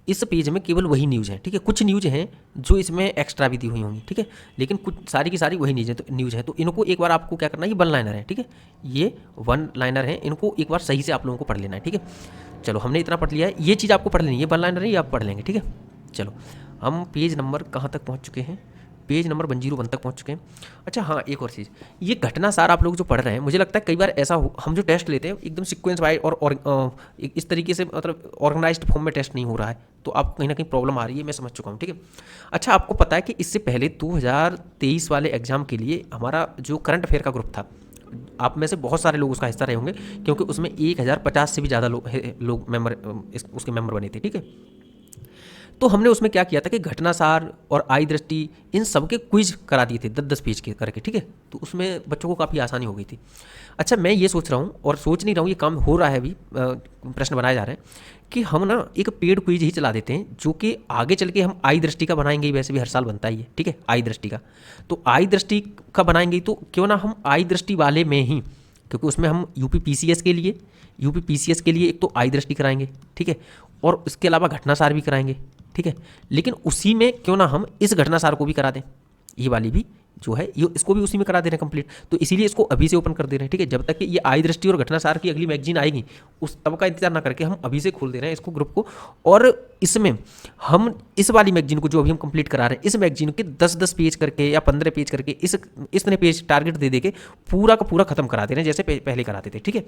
इस पेज में केवल वही न्यूज़ है, ठीक है। कुछ न्यूज़ हैं जो इसमें एक्स्ट्रा भी दी हुई होंगी, ठीक है, लेकिन कुछ सारी की सारी वही न्यूज़ है। तो इनको एक बार आपको क्या करना है, ये वन लाइनर है, ठीक है, ये वन लाइनर है, इनको एक बार सही से आप लोगों को पढ़ लेना है, ठीक है। चलो, हमने इतना पढ़ लिया है, ये चीज़ आपको पढ़ लेनी है, वन लाइनर है, ये आप पढ़ लेंगे, ठीक है। चलो, हम पेज नंबर कहाँ तक पहुँच चुके हैं, पेज नंबर 101 तक पहुंच चुके हैं। अच्छा हाँ, एक और चीज़, ये घटना सार आप लोग जो पढ़ रहे हैं, मुझे लगता है कई बार ऐसा हम जो टेस्ट लेते हैं एकदम सीक्वेंस वाइज और इस तरीके से, मतलब ऑर्गेनाइज्ड फॉर्म में टेस्ट नहीं हो रहा है, तो आप कहीं ना कहीं प्रॉब्लम आ रही है, मैं समझ चुका हूँ, ठीक है। अच्छा, आपको पता है कि इससे पहले 2023 वाले एग्जाम के लिए हमारा जो करंट अफेयर का ग्रुप था, आप में से बहुत सारे लोग उसका हिस्सा रहे होंगे, क्योंकि उसमें 1050 से भी ज़्यादा लोग मेंबर उसके मेंबर बने थे, ठीक है। तो हमने उसमें क्या किया था कि घटनासार और आई दृष्टि इन सब के क्विज करा दिए थे 10-10 पेज के करके, ठीक है। तो उसमें बच्चों को काफ़ी आसानी हो गई थी। अच्छा, मैं ये सोच रहा हूँ, और सोच नहीं रहा हूँ, ये काम हो रहा है अभी, प्रश्न बनाए जा रहे हैं कि हम ना एक पेड क्विज ही चला देते हैं, जो कि आगे चल के हम आई दृष्टि का बनाएंगे ही, वैसे भी हर साल बनता ही है, ठीक है, आई दृष्टि का। तो आई दृष्टि का बनाएंगे तो क्यों ना हम आई दृष्टि वाले में ही, क्योंकि उसमें हम यूपी पीसीएस के लिए एक तो आई दृष्टि कराएंगे, ठीक है, और इसके अलावा घटनासार भी कराएंगे, ठीक है। लेकिन उसी में क्यों ना हम इस घटनासार को भी करा दें, ये वाली भी जो है, ये इसको भी उसी में करा दे रहे हैं कंप्लीट। तो इसीलिए इसको अभी से ओपन कर दे रहे हैं, ठीक है। जब तक कि ये आई दृष्टि और घटनासार की अगली मैगजीन आएगी, उस तब का इंतजार ना करके हम अभी से खोल दे रहे हैं इसको, ग्रुप को। और इसमें हम इस वाली मैगजीन को जो अभी हम कंप्लीट करा रहे हैं, इस मैगजीन के 10-10 पेज करके या 15 पेज करके इतने पेज टारगेट दे के पूरा का पूरा खत्म करा दे रहे हैं, जैसे पहले कराते थे, ठीक है।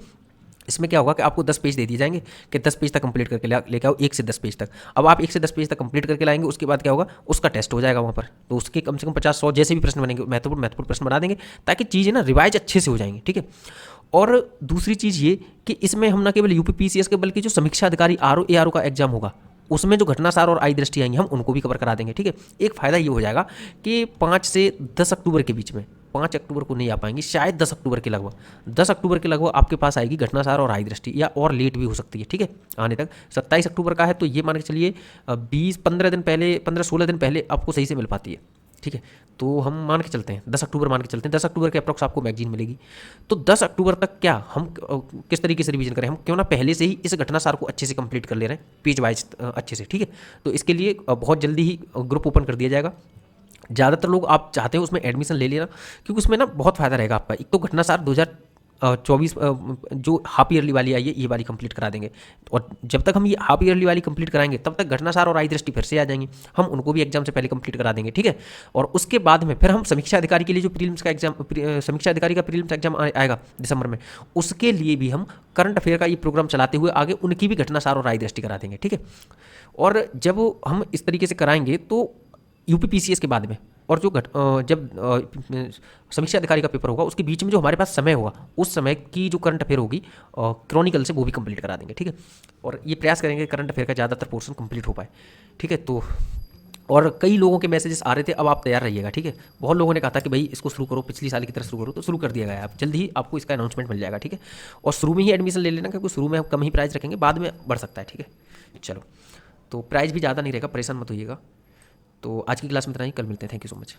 इसमें क्या होगा कि आपको 10 पेज दे दिए जाएंगे कि 10 पेज तक कंप्लीट करके लेके आओ, 1 से 10 पेज तक। अब आप 1 से 10 पेज तक कंप्लीट करके लाएंगे, उसके बाद क्या होगा, उसका टेस्ट हो जाएगा वहाँ पर। तो उसके कम से कम 50-100 जैसे भी प्रश्न बनेंगे, महत्वपूर्ण प्रश्न बना देंगे, ताकि चीज़ें ना रिवाइज अच्छे से हो जाएंगी, ठीक है। और दूसरी चीज़ ये कि इसमें हम ना केवल यूपी पीसीएस के, बल्कि जो समीक्षा अधिकारी आरओ एआरओ का एग्जाम होगा, उसमें जो घटनासार और आई दृष्टि आएंगी, हम उनको भी कवर करा देंगे, ठीक है। एक फ़ायदा ये हो जाएगा कि 5 से 10 अक्टूबर के बीच में, 5 अक्टूबर को नहीं आ पाएंगी, शायद 10 अक्टूबर के लगभग, 10 अक्टूबर के लगभग आपके पास आएगी घटनासार और आई दृष्टि, या और लेट भी हो सकती है, ठीक है, आने तक। 27 अक्टूबर का है, तो ये मान के चलिए 15 दिन पहले, 15-16 दिन पहले आपको सही से मिल पाती है, ठीक है। तो हम मान के चलते हैं 10 अक्टूबर मान के चलते हैं, 10 अक्टूबर के अप्रॉक्स आपको मैगजीन मिलेगी। तो 10 अक्टूबर तक क्या हम किस तरीके से रिवीजन करें, हम क्यों ना पहले से ही इस घटनासार को अच्छे से कंप्लीट कर ले रहे हैं, पेज वाइज अच्छे से, ठीक है। तो इसके लिए बहुत जल्दी ही ग्रुप ओपन कर दिया जाएगा। ज़्यादातर लोग आप चाहते हैं उसमें एडमिशन ले लेना, क्योंकि उसमें ना बहुत फ़ायदा रहेगा आपका। एक तो घटनासार 2024 जो हाफ ईयरली वाली आई है, ये वाली कंप्लीट करा देंगे, और जब तक हम ये हाफ ईयरली वाली कंप्लीट कराएंगे, तब तक घटनासार और आई दृष्टि फिर से आ जाएंगी, हम उनको भी एग्जाम से पहले कंप्लीट करा देंगे, ठीक है। और उसके बाद में फिर हम समीक्षा अधिकारी के लिए जो प्रीलिम्स का एग्जाम, समीक्षा अधिकारी का प्रीलिम्स एग्जाम आएगा दिसंबर में, उसके लिए भी हम करंट अफेयर का ये प्रोग्राम चलाते हुए आगे उनकी भी घटनासार और आई दृष्टि करा देंगे, ठीक है। और जब हम इस तरीके से कराएंगे तो यूपी पीसीएस के बाद में, और जो जब समीक्षा अधिकारी का पेपर होगा, उसके बीच में जो हमारे पास समय होगा, उस समय की जो करंट अफेयर होगी क्रॉनिकल से, वो भी कंप्लीट करा देंगे, ठीक है। और ये प्रयास करेंगे करंट अफेयर का ज़्यादातर पोर्शन कंप्लीट हो पाए, ठीक है। तो और कई लोगों के मैसेजेस आ रहे थे, अब आप तैयार रहिएगा, ठीक है। बहुत लोगों ने कहा था कि भाई इसको शुरू करो, पिछली साल की तरह शुरू करो, तो शुरू कर दिया गया है। अब जल्दी ही आपको इसका अनाउंसमेंट मिल जाएगा, ठीक है। और शुरू में ही एडमिशन ले लेना, क्योंकि शुरू में हम कम ही प्राइस रखेंगे, बाद में बढ़ सकता है, ठीक है। चलो, तो प्राइस भी ज़्यादा नहीं रहेगा, परेशान मत होइएगा। तो आज की क्लास में इतना ही, कल मिलते हैं। Thank you so much.